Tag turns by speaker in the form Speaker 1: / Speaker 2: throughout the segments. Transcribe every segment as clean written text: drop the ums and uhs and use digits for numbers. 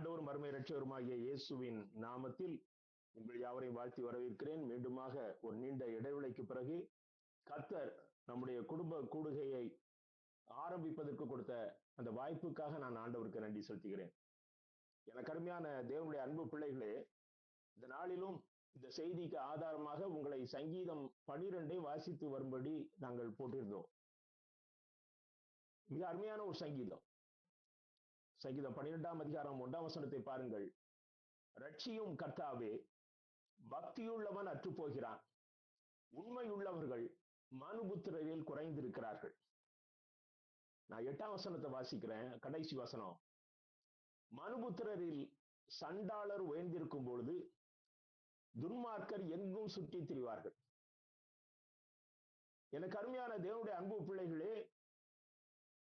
Speaker 1: ஆண்டவரும் மறுமை இரட்சகருமாகிய இயேசுவின் நாமத்தில் உங்கள் யாவரையும் வாழ்த்தி வரவேற்கிறேன். மீண்டுமாக ஒரு நீண்ட இடைவெளிக்கு பிறகு கர்த்தர் நம்முடைய குடும்ப கூடுகையை ஆரம்பிப்பதற்கு கொடுத்த அந்த வாய்ப்புக்காக நான் ஆண்டவருக்கு நன்றி செலுத்துகிறேன். எனக்கு அருமையான தேவனுடைய அன்பு பிள்ளைகளே, இந்த நாளிலும் இந்த செய்திக்கு ஆதாரமாக உங்களை சங்கீதம் 12 வாசித்து வரும்படி நாங்கள் போட்டிருந்தோம். மிக அருமையான ஒரு சங்கீதம் 12ஆம் அதிகாரம் 1ஆம் வசனத்தை பாருங்கள். ரட்சியும் கர்த்தாவே, பக்தியுள்ளவன் அற்று போகிறான், உண்மையுள்ளவர்கள் மனுபுத்திரரில் குறைந்திருக்கிறார்கள். நான் 8ஆம் வசனத்தை வாசிக்கிறேன், கடைசி வசனம். மனுபுத்திரரில் சண்டாளர் உயர்ந்திருக்கும் பொழுது துன்மார்க்கர் எங்கும் சுற்றி திரிவார்கள். எனக்கு அருமையான தேவனுடைய அன்பு பிள்ளைகளே,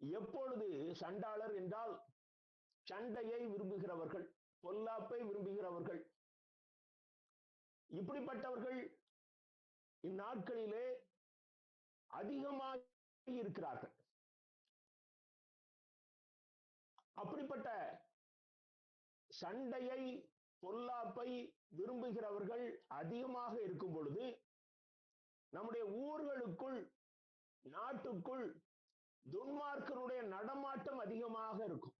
Speaker 1: எப்பொழுது சண்டாளர் என்றால் சண்டையை விரும்புகிறவர்கள், பொல்லாப்பை விரும்புகிறவர்கள், இப்படிப்பட்டவர்கள் இந்நாட்களிலே அதிகமாக இருக்கிறார்கள். அப்படிப்பட்ட சண்டையை பொல்லாப்பை விரும்புகிறவர்கள் அதிகமாக இருக்கும் பொழுது நம்முடைய ஊர்களுக்குள், நாட்டுக்குள் துன்மார்க்கருடைய நடமாட்டம் அதிகமாக இருக்கும்.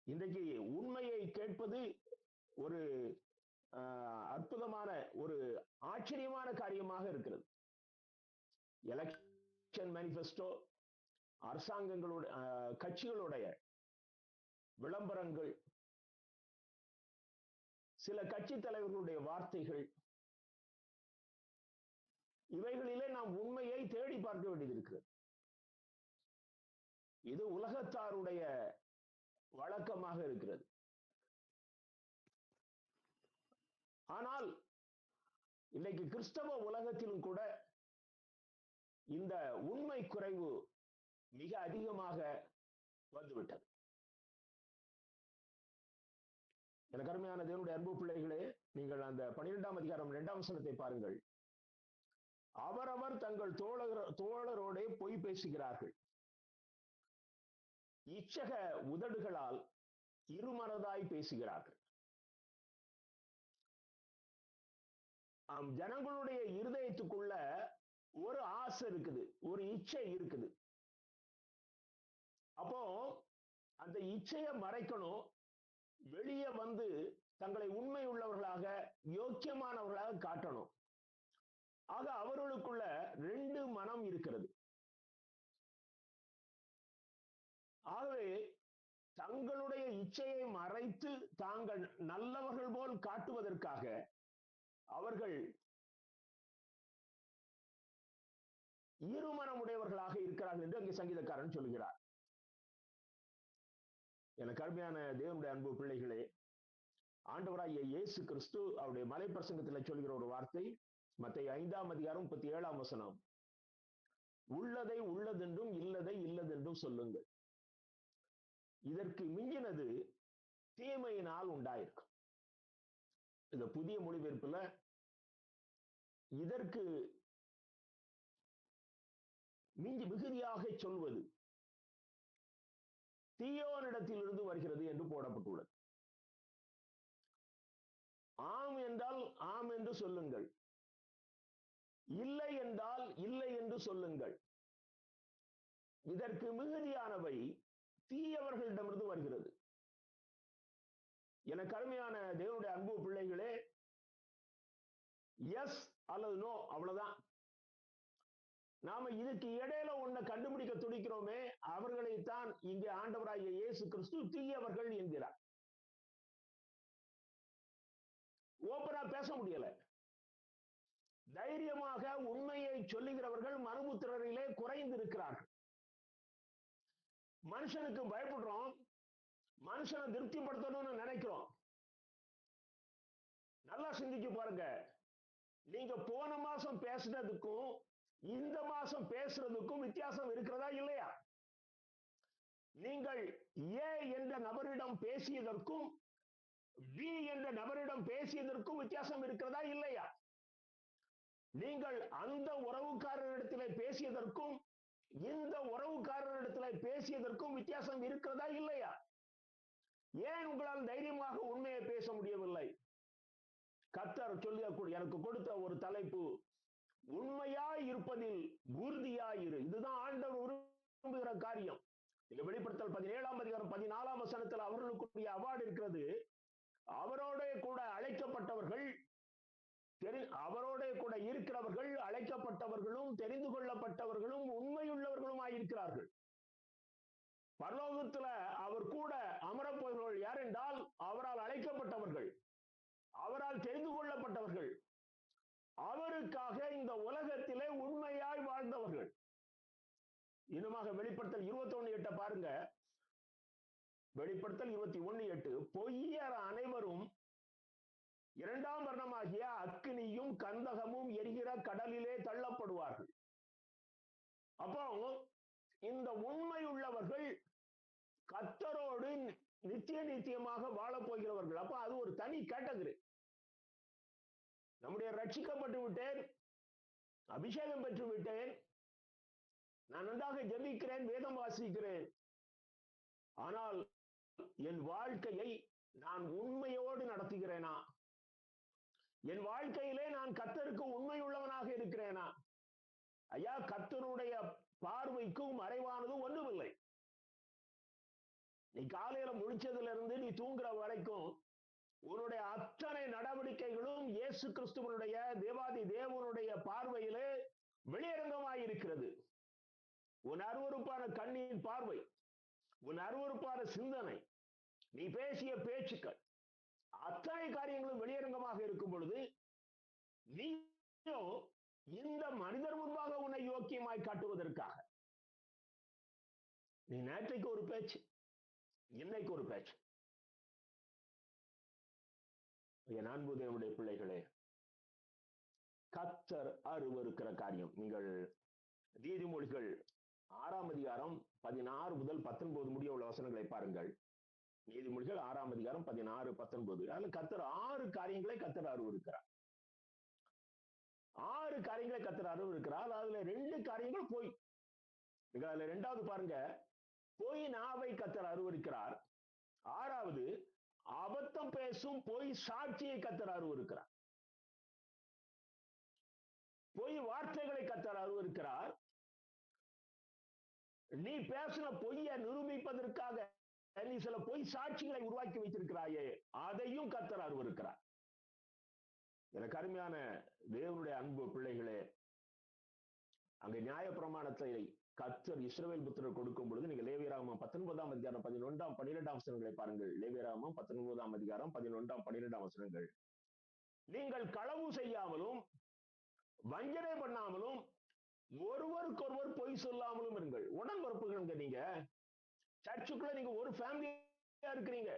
Speaker 1: இன்றைக்கு உண்மையை கேட்பது ஒரு அற்புதமான, ஒரு ஆச்சரியமான காரியமாக இருக்கிறது. எலெக்ஷன் மேனிஃபெஸ்டோ, அரசாங்கங்களுடைய கட்சிகளுடைய விளம்பரங்கள், சில கட்சி தலைவர்களுடைய வார்த்தைகள், இவைகளிலே நாம் உண்மையை தேடி பார்க்க வேண்டியது இருக்கிறது. இது உலகத்தாருடைய வழக்கமாக இருக்கிறது. ஆனால் இன்னைக்கு கிறிஸ்தவ உலகத்திலும் கூட இந்த உண்மை குறைவு மிக அதிகமாக வந்துவிட்டது. எனக்கு அருமையான தேவனுடைய அன்பு பிள்ளைகளே, நீங்கள் அந்த 12ஆம் அதிகாரம் 2ஆம் வசனத்தை பாருங்கள். அவரவர் தங்கள் தோழரோட பொய் பேசுகிறார்கள், இச்சக உதடுகளால் இருமனதாய் பேசுகிறார்கள். ஜனங்களுடைய இருதயத்துக்குள்ள ஒரு ஆசை இருக்குது, ஒரு இச்சை இருக்குது. அப்போ அந்த இச்சையை மறைக்கணும், வெளியே வந்து தங்களை உண்மை உள்ளவர்களாக, யோக்கியமானவர்களாக காட்டணும். ஆக அவர்களுக்குள்ள 2 மனம் இருக்கிறது. ஆகவே தங்களுடைய இச்சையை மறைத்து தாங்கள் நல்லவர்கள் போல் காட்டுவதற்காக அவர்கள் இருமனமுடையவர்களாக இருக்கிறார்கள் என்று அங்கே சங்கீதக்காரன் சொல்கிறார். எனக்கு அருமையான தேவனுடைய அன்பு பிள்ளைகளே, ஆண்டவராகிய இயேசு கிறிஸ்து அவருடைய மலைப்பிரசங்கத்தில் சொல்கிற ஒரு வார்த்தை, மத்தேயு 5ஆம் அதிகாரம் 37ஆம் வசனம். உள்ளதை உள்ளதென்றும் இல்லதை இல்லதென்றும் சொல்லுங்கள், இதற்கு மிஞ்சினது தீமையினால் உண்டாயிருக்கும். இந்த புதிய மொழிபெயர்ப்புல இதற்கு மிகுதியாக சொல்வது தீயோனிடத்திலிருந்து வருகிறது என்று போடப்பட்டுள்ளது. ஆம் என்றால் ஆம் என்று சொல்லுங்கள், இல்லை என்றால் இல்லை என்று சொல்லுங்கள், இதற்கு மிகுதியானவை தீயவர்களிடமிருந்து வருகிறது. எனக்கு அருமையான தேவனுடைய அன்பு பிள்ளைகளே, எஸ் அல்லது நோ, அவ்வளவுதான். நாம இதுக்கு இடையில ஒன்றை கண்டுபிடிக்க துடிக்கிறோமே, அவர்களைத்தான் இங்கே ஆண்டவராகிய இயேசு கிறிஸ்து தீயவர்கள் என்கிறார். ஓப்பனா பேச முடியல. தைரியமாக உண்மையை சொல்லுகிறவர்கள் மனுபுத்திரரிலே குறைந்து இருக்கிறார்கள். மனுஷனுக்கு பயப்படுறோம், மனுஷனை திருப்திப்படுத்தணும்னு நினைக்கிறோம். நல்லா சிந்திச்சு பாருங்க, நீங்க போன மாசம் பேசுனதுக்கும் இந்த மாசம் பேசுறதுக்கும் வித்தியாசம் இருக்கிறதா இல்லையா? நீங்கள் ஏ என்ற நபரிடம் பேசியதற்கும் பி என்ற நபரிடம் பேசியதற்கும் வித்தியாசம் இருக்கிறதா இல்லையா? நீங்கள் அந்த உறவுக்காரரிடத்திலே பேசியதற்கும் இந்த உறவுக்காரரிடத்திலே பேசியதற்கும் வித்தியாசம் இருக்கிறதா இல்லையா? ஏன் உங்களால் தைரியமாக உண்மையை பேச முடியவில்லை? கர்த்தர் சொல்லக்கூடிய எனக்கு கொடுத்த ஒரு தலைப்பு, உண்மையாய் இருப்பதில் உறுதியாயிரு. இதுதான் ஆண்டவர் விரும்புகிற காரியம். இந்த வெளிப்படுத்தல் 17ஆம் அதிகாரம் 14ஆம் வசனத்தில் அவர்களுக்குரிய அவார்டு இருக்கிறது. அவரோட கூட அழைக்கப்பட்டவர்கள், அவரோட கூட இருக்கிறவர்கள், அழைக்கப்பட்டவர்களும் தெரிந்து கொள்ளப்பட்டவர்களும் உண்மையுள்ளவர்களுமாய் இருக்கிறார்கள். பரலோகத்துல அவர் கூட அமரப்போகிறவர்கள் யார் என்றால், அவரால் அழைக்கப்பட்டவர்கள், அவரால் தெரிந்து கொள்ளப்பட்டவர்கள், அவருக்காக இந்த உலகத்திலே உண்மையாய் வாழ்ந்தவர்கள். இன்னுமாக வெளிப்படுத்தல் 21:8 பாருங்க. வெளிப்படுத்தல் 21:8, பொய்யர் அனைவரும் இரண்டாம் மரணமாகிய அக்கினியும் கந்தகமும் எரிகிற கடலிலே தள்ளப்படுவார்கள். அப்போ இந்த உண்மை உள்ளவர்கள் கர்த்தரோடு நித்தியமாக வாழப் போகிறவர்கள். அப்ப அது ஒரு தனி கேட்டகரி. நம்முடைய ரட்சிக்கப்பட்டு விட்டேன், அபிஷேகம் பெற்று விட்டேன், நான் நன்றாக ஜெபிக்கிறேன், வேதம் வாசிக்கிறேன், ஆனால் என் வாழ்க்கையை நான் உண்மையோடு நடத்துகிறேனா? என் வாழ்க்கையிலே நான் கர்த்தருக்கு உண்மை உள்ளவனாக இருக்கிறேனா? ஐயா, கர்த்தருடைய பார்வைக்கும் மறைவானதும் ஒன்றுமில்லை. நீ காலையில முழிச்சதுல இருந்து நீ தூங்குற வரைக்கும் உன்னுடைய அத்தனை நடவடிக்கைகளும் இயேசு கிறிஸ்துவனுடைய தேவாதி தேவனுடைய பார்வையிலே வெளியரங்கமாயிருக்கிறது. உன் அருவருப்பான கண்ணின் பார்வை, உன் அருவருப்பான சிந்தனை, நீ பேசிய பேச்சுக்கள், அத்தனை காரியங்களும் வெளியரங்கமாக இருக்கும் பொழுது நீயும் இந்த மனிதர் முன்பாக உன்னை யோக்கியமாய் காட்டுவதற்காக நீ நேற்றைக்கு ஒரு பேச்சு, இன்னைக்கு ஒரு பேச்சு. என் அன்பு தேவனுடைய பிள்ளைகளே, கர்த்தர் அருவருக்கிற காரியம். நீங்கள் நீதிமொழிகள் 6ஆம் அதிகாரம் 16 முதல் 19 முடிய உள்ள வசனங்களை பாருங்கள். நீதிமொழிகள் 6ஆம் அதிகாரம் 16, 19. அதுல கர்த்தர் 6 காரியங்களை கர்த்தர் அருவருக்கிறார். 6 காரியங்களை கர்த்தர் அருவருக்கிறார். அதுல 2 காரியங்கள் பொய். நீங்க அதுல 2வது பாருங்க, பொய் நாவை கர்த்தர் அருவருக்கிறார். 6வது, அபத்தம் பேசும் பொய் சாட்சியை கர்த்தர் அருவருக்கிறார். பொய் வார்த்தைகளை கர்த்தர் அருவருக்கிறார். நீ பேசின பொய்யை நிரூபிப்பதற்காக நீ சில பொய் சாட்சிகளை உருவாக்கி வைத்திருக்கிறாயே, அதையும் கர்த்தர் அருவருக்கிறார். எனக்கு அருமையான தேவனுடைய அன்பு பிள்ளைகளே, அங்க நியாயப்பிரமாணத்தை கர்த்தர் இஸ்ரவேல் புத்திரர் கொடுக்கும் பொழுது நீங்க லேவியராகமம் 19ஆம் அதிகாரம் 11ஆம் 12ஆம் வசனங்களை பாருங்கள். லேவியராகமம் 19ஆம் அதிகாரம் 11ஆம் 12ஆம் வசனங்கள். நீங்கள் களவு செய்யாமலும் வஞ்சனை பண்ணாமலும் ஒருவருக்கொருவர் பொய் சொல்லாமலும் இருங்கள். உடன்பிறப்புகள் நீங்க. சர்ச்சுக்குள்ள நீங்க ஒரு ஃபேமிலியா இருக்கிறீங்க.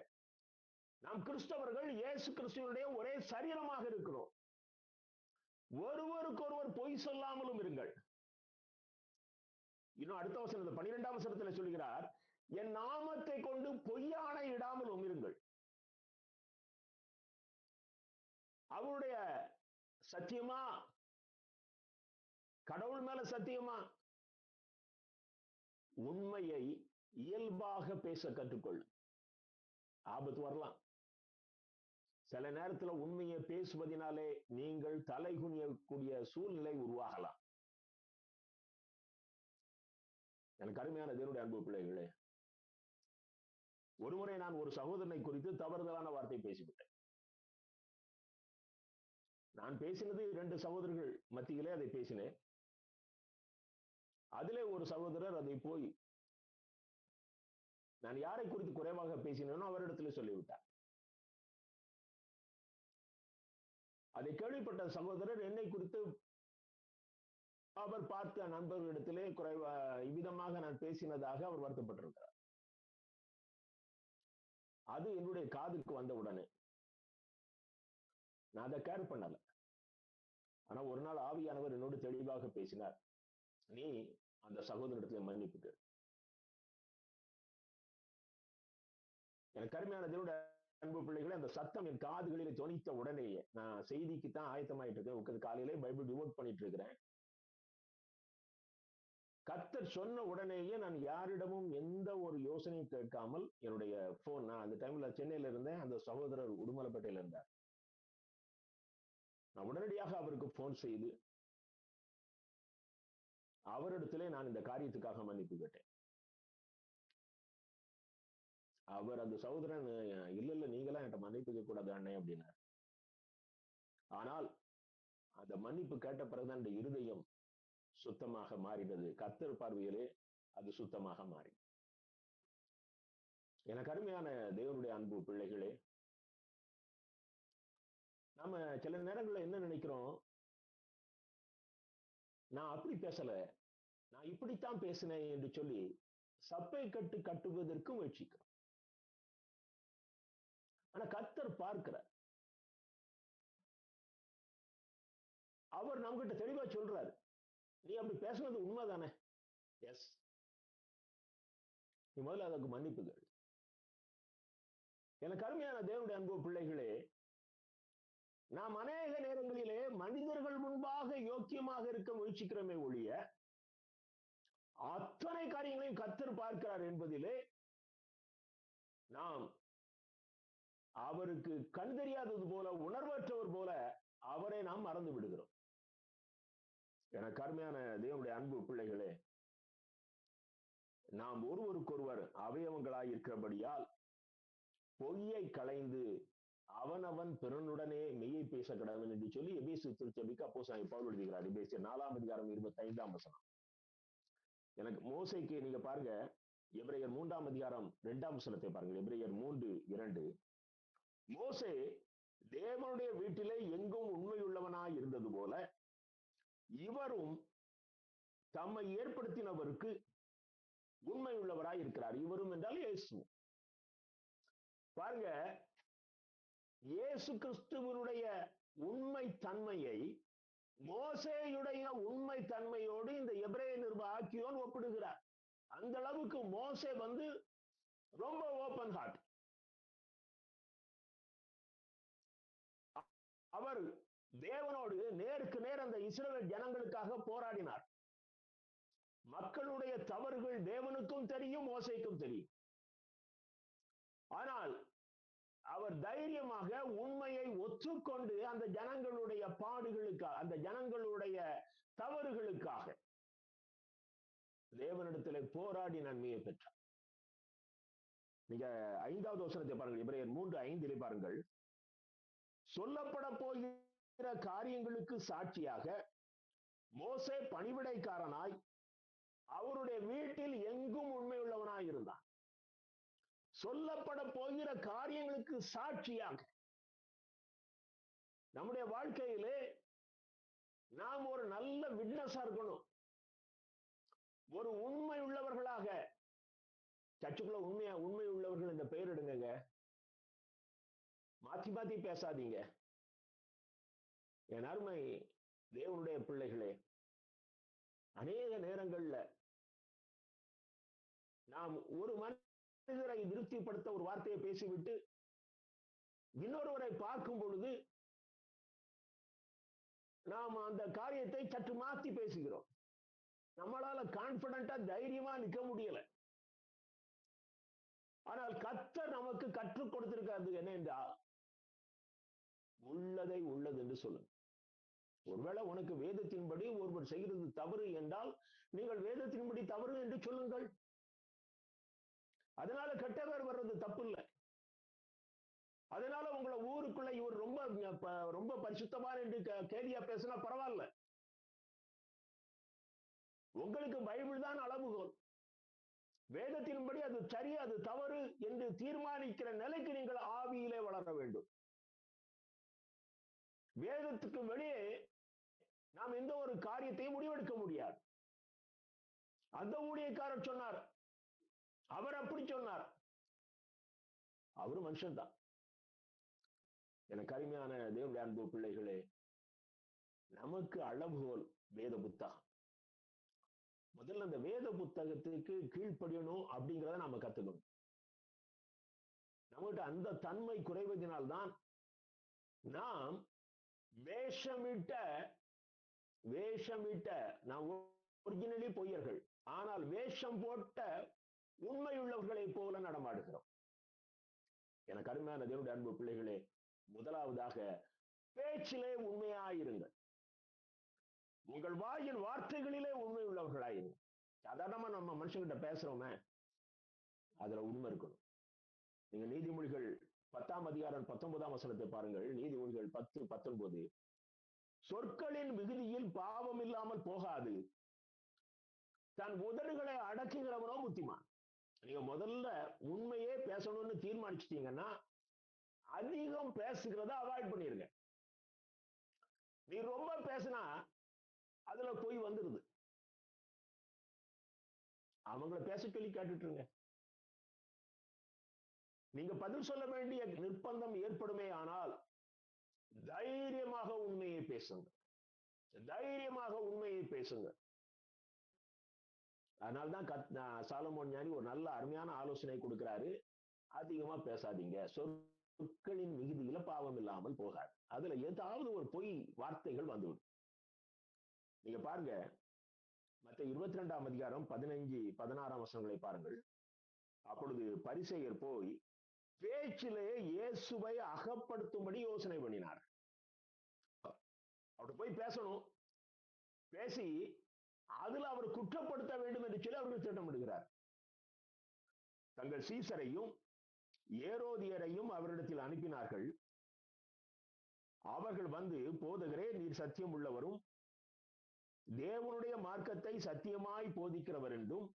Speaker 1: நாம் கிறிஸ்தவர்கள் இயேசு கிறிஸ்துவனுடைய ஒரே சரீரமாக இருக்கிறோம். ஒருவருக்கொருவர் பொய் சொல்லாமலும் இருங்கள். இன்னும் அடுத்த வசனத்தில் 12ஆம் வசனத்தில் சொல்கிறார், என் நாமத்தை கொண்டு பொய்யானை இடாமலும் இருங்கள். அவருடைய சத்தியமா, கடவுள் மேல சத்தியமா? உண்மையை இயல்பாக பேச கற்றுக்கொள். ஆபத்து வரலாம். சில நேரத்துல உண்மையை பேசுவதனாலே நீங்கள் தலைகுனியக்கூடிய சூழ்நிலை உருவாகலாம். எனக்கு அருமையான தேவனுடைய அன்பு பிள்ளைகளே, ஒருமுறை நான் ஒரு சகோதரனை குறித்து தவறுதலான வார்த்தை பேசிவிட்டேன். நான் பேசினது 2 சகோதரர்கள் மத்தியிலே அதை பேசினேன். அதிலே ஒரு சகோதரர் அதை போய் நான் யாரை குறித்து குறைவாக பேசினேனோ அவரிடத்துல சொல்லிவிட்டார். அதை கேள்விப்பட்ட சகோதரர் என்னை குறித்து அவர் பார்த்த நண்பர்களிடத்திலே இவ்விதமாக நான் பேசினதாக அவர் வருத்தப்பட்டிருக்கிறார். அது என்னுடைய காதுக்கு வந்த உடனே நான் அதை கேர் பண்ணல. ஆனா ஒரு நாள் ஆவியானவர் என்னோடு தெளிவாக பேசினார். நீ அந்த சகோதரத்திலே மன்னிப்பு. எனக்கு அருமையான தேவனுடைய அன்பு பிள்ளைகளை, அந்த சத்தம் என் காதுகளில் தொனித்த உடனேயே நான் செய்திக்கு தான் ஆயத்தமாயிட்டு இருக்கேன். காலையிலே பைபிள் டிவோட் பண்ணிட்டு இருக்கிறேன். கர்த்தர் சொன்ன உடனேயே நான் யாரிடமும் எந்த ஒரு யோசனை ஆலோசனையும் கேட்காமல் என்னுடைய போன், நான் அந்த டைம்ல சென்னையில இருந்தேன், அந்த சகோதரர் உடுமலைப்பேட்டையில இருந்தார். நான் உடனடியாக அவருக்கு போன் செய்து அவரிடத்திலே நான் இந்த காரியத்துக்காக மன்னிப்பு கேட்டேன். அவர் அந்த சகோதரன், இல்ல நீங்களாம் என்கிட்ட மன்னிப்பு கேட்க கூடாது அண்ணே அப்படின்னார். ஆனால் அந்த மன்னிப்பு கேட்ட பிறகுதான் இந்த இருதயம் சுத்தமாக மாறினது. கர்த்தர் பார்வையிலே அது சுத்தமாக மாறி. எனக்கு அருமையான தேவனுடைய அன்பு பிள்ளைகளே, நம்ம சில நேரங்கள்ல என்ன நினைக்கிறோம், நான் அப்படி பேசல, நான் இப்படித்தான் பேசினேன் என்று சொல்லி சப்பை கட்டு கட்டுவதற்கு முயற்சிக்கிறோம். ஆனா கர்த்தர் பார்க்கிறார். அவர் நம்மகிட்ட தெளிவா சொல்றாரு, நீ அப்படி பேசுனது உண்மைதானே? எஸ். நீ முதல்ல அதற்கு மன்னிப்புகள். எனக்கு அருமையான தேவனுடைய அன்பு பிள்ளைகளே, நாம் அநேக நேரங்களிலே மனிதர்கள் முன்பாக யோக்கியமாக இருக்க முயற்சிக்கிறோமே ஒழிய, அத்தனை காரியங்களையும் கர்த்தர் பார்க்கிறார் என்பதிலே நாம் அவருக்கு கண் தெரியாதது போல, உணர்வற்றவர் போல அவரை நாம் மறந்து விடுகிறோம். எனக்கு அருமையான தேவனுடைய அன்பு பிள்ளைகளே, நாம் ஒருவருக்கொருவர் அவயவங்களாய் இருக்கிறபடியால் பொய்யை களைந்து அவனவன் பிறனுடனே மெய்யை பேச கடவன் என்று சொல்லி எபேசு திருச்சபைக்கு அப்போஸ்தலன் பவுல் எழுதுகிறார். எபேசியர் 4ஆம் அதிகாரம் 25ஆம் வசனம். எனக்கு மோசேக்கு நீங்க பாருங்க, எபிரேயர் 3ஆம் அதிகாரம் 2ஆம் வசனத்தை பாருங்க. எபிரேயர் 3:2. மோசே தேவனுடைய வீட்டிலே எங்கும் உண்மையுள்ளவனாய் இருந்தது போல இவரும் தம்மை ஏற்படுத்தினவருக்கு உண்மையுள்ளவராய் இருக்கிறார். இவரும் என்றால் இயேசு. பாருங்க, இயேசு கிறிஸ்துவனுடைய உண்மை தன்மையை மோசேயுடைய உண்மை தன்மையோடு இந்த எபிரேய நிருப ஆக்கியோன் ஒப்பிடுகிறார். அந்த அளவுக்கு மோசே ரொம்ப ஓபன் ஹார்ட். அவர் தேவனோடு நேருக்கு நேர் அந்த இஸ்ரவேல் ஜனங்களுக்காக போராடினார். மக்களுடைய தவறுகள் தேவனுக்கும் தெரியும், மோசேக்கும் தெரியும். ஆனால் அவர் தைரியமாக உண்மையை ஒத்துக்கொண்டு அந்த ஜனங்களுடைய பாடுகளுக்காக, அந்த ஜனங்களுடைய தவறுகளுக்காக தேவனிடத்திலே போராடி நன்மையை பெற்றார். நீங்க 5வது வசனத்தை பாருங்கள். எபிரேயர் 3:5 பாருங்கள். சொல்லப்பட போகிற காரியங்களுக்கு சாட்சியாக மோசே பணிவிடைக்காரனாய் அவருடைய வீட்டில் எங்கும் உண்மையுள்ளவனாய் இருந்தான். சொல்லப்பட போகிற காரியங்களுக்கு சாட்சியாக நம்முடைய வாழ்க்கையிலே நாம் ஒரு நல்ல விட்னஸா இருக்கணும். ஒரு உண்மை உள்ளவர்களாக, சர்ச்சுக்குள்ள உண்மை உள்ளவர்கள் இந்த பெயர் எடுங்க, மாத்தி மாத்தி பேசாதீங்க. என் அருமை தேவனுடைய பிள்ளைகளே, அநேக நேரங்கள்ல நாம் ஒரு மனிதரை திருப்திப்படுத்த ஒரு வார்த்தையை பேசிவிட்டு இன்னொருவரை பார்க்கும் பொழுது நாம் அந்த காரியத்தை சற்று மாத்தி பேசுகிறோம். நம்மளால கான்பிடண்டா தைரியமா நிற்க முடியல. ஆனால் கர்த்தர் நமக்கு கற்றுக் கொடுத்திருக்காது என்னென்றால், உள்ளதை உள்ளது என்று சொல்லுங்க. ஒருவேளை உனக்கு வேதத்தின்படி ஒருவர் செய்கிறது தவறு என்றால் நீங்கள் வேதத்தின்படி தவறு என்று சொல்லுங்கள். அதனால கெட்ட பேர் வர்றது தப்பு இல்லை. அதனால உங்களை ஊருக்குள்ள இவர் ரொம்ப பரிசுத்தமான என்று கேலியா பேசினா பரவாயில்ல. உங்களுக்கு பைபிள் தான் அளவுகோல். வேதத்தின்படி அது சரி அது தவறு என்று தீர்மானிக்கிற நிலைக்கு நீங்கள் ஆவியிலே வளர வேண்டும். வேதத்துக்கு வெளியே நாம் எந்த ஒரு காரியத்தையும் முடிவெடுக்க முடியாது. அந்த ஊழியக்காரர் சொன்னார், அவர் அப்படி சொன்னார், அவரு மனுஷன் தான். எனக்கு அருமையான தேவனுடைய அன்பு பிள்ளைகளே, நமக்கு அளவுகோல் வேத புத்தகம். முதல்ல அந்த வேத புத்தகத்துக்கு கீழ்ப்படியணும் அப்படிங்கிறத நாம கத்துக்கணும். நம்மகிட்ட அந்த தன்மை குறைவதனால்தான் நாம் வேஷமிட்ட நாம் ஒரிஜினலி பொய்யர்கள், ஆனால் வேஷம் போட்ட உண்மையுள்ளவர்களை போல நடமாடுகிறோம். எனக்கு அருமையான தேவனுடைய அன்பு பிள்ளைகளே, முதலாவதாக பேச்சிலே உண்மையாயிருங்கள். உங்கள் வாயின் வார்த்தைகளிலே உண்மை உள்ளவர்களாயிருங்கள். சாதாரணமா நம்ம மனுஷங்கிட்ட பேசுறோமே, அதுல உண்மை இருக்கணும். நீங்க நீதிமொழிகள் 10ஆம் அதிகாரம் 19ஆம் வசனத்தை பாருங்கள். நீதிமொழிகள் 10:19. சொற்களின் மிகுதியில் பாவம் இல்லாமல் போகாது, தன் உதடுகளை அடக்குகிறவனோ புத்திமான். நீங்க முதல்ல உண்மையே பேசணும்னு தீர்மானிச்சிட்டீங்கன்னா அதிகம் பேசுகிறத அவாய்ட் பண்ணிருங்க. நீ ரொம்ப பேசினா அதுல போய் வந்துருது. அவங்கள பேச சொல்லி கேட்டுட்டுருங்க. நீங்க பதில் சொல்ல வேண்டிய நிர்பந்தம் ஏற்படுமே ஆனால் தைரியமாக உண்மையை பேசுங்க. தைரியமாக உண்மையை பேசுங்க. அதனால்தான் சாலமோன் ஞானி ஒரு நல்ல அருமையான ஆலோசனை கொடுக்கிறாரு. அதிகமா பேசாதீங்க, சொற்களின் மிகுதியில பாவம் இல்லாமல் போகாது. அதுல ஏதாவது ஒரு பொய் வார்த்தைகள் வந்துவிடும். நீங்க பாருங்க, மத்த 22ஆம் அதிகாரம் 15, 16ஆம் வசனங்களை பாருங்கள். அப்பொழுது பரிசேயர் போய் பேச்சிலே இயேசுவை அகப்படுத்தும்படி யோசனை பண்ணினார். அவர்கிட்ட போய் பேசணும், பேசி அதுல அவர் குற்றப்படுத்த வேண்டும் என்று சொல்லி அவர்கள் திட்டமிடுகிறார். தங்கள் சீசரையும் ஏரோதியரையும் அவரிடத்தில் அனுப்பினார்கள். அவர்கள் வந்து, போதகரே, நீர் சத்தியம் உள்ளவரும் தேவனுடைய மார்க்கத்தை சத்தியமாய் போதிக்கிறவர் என்றும்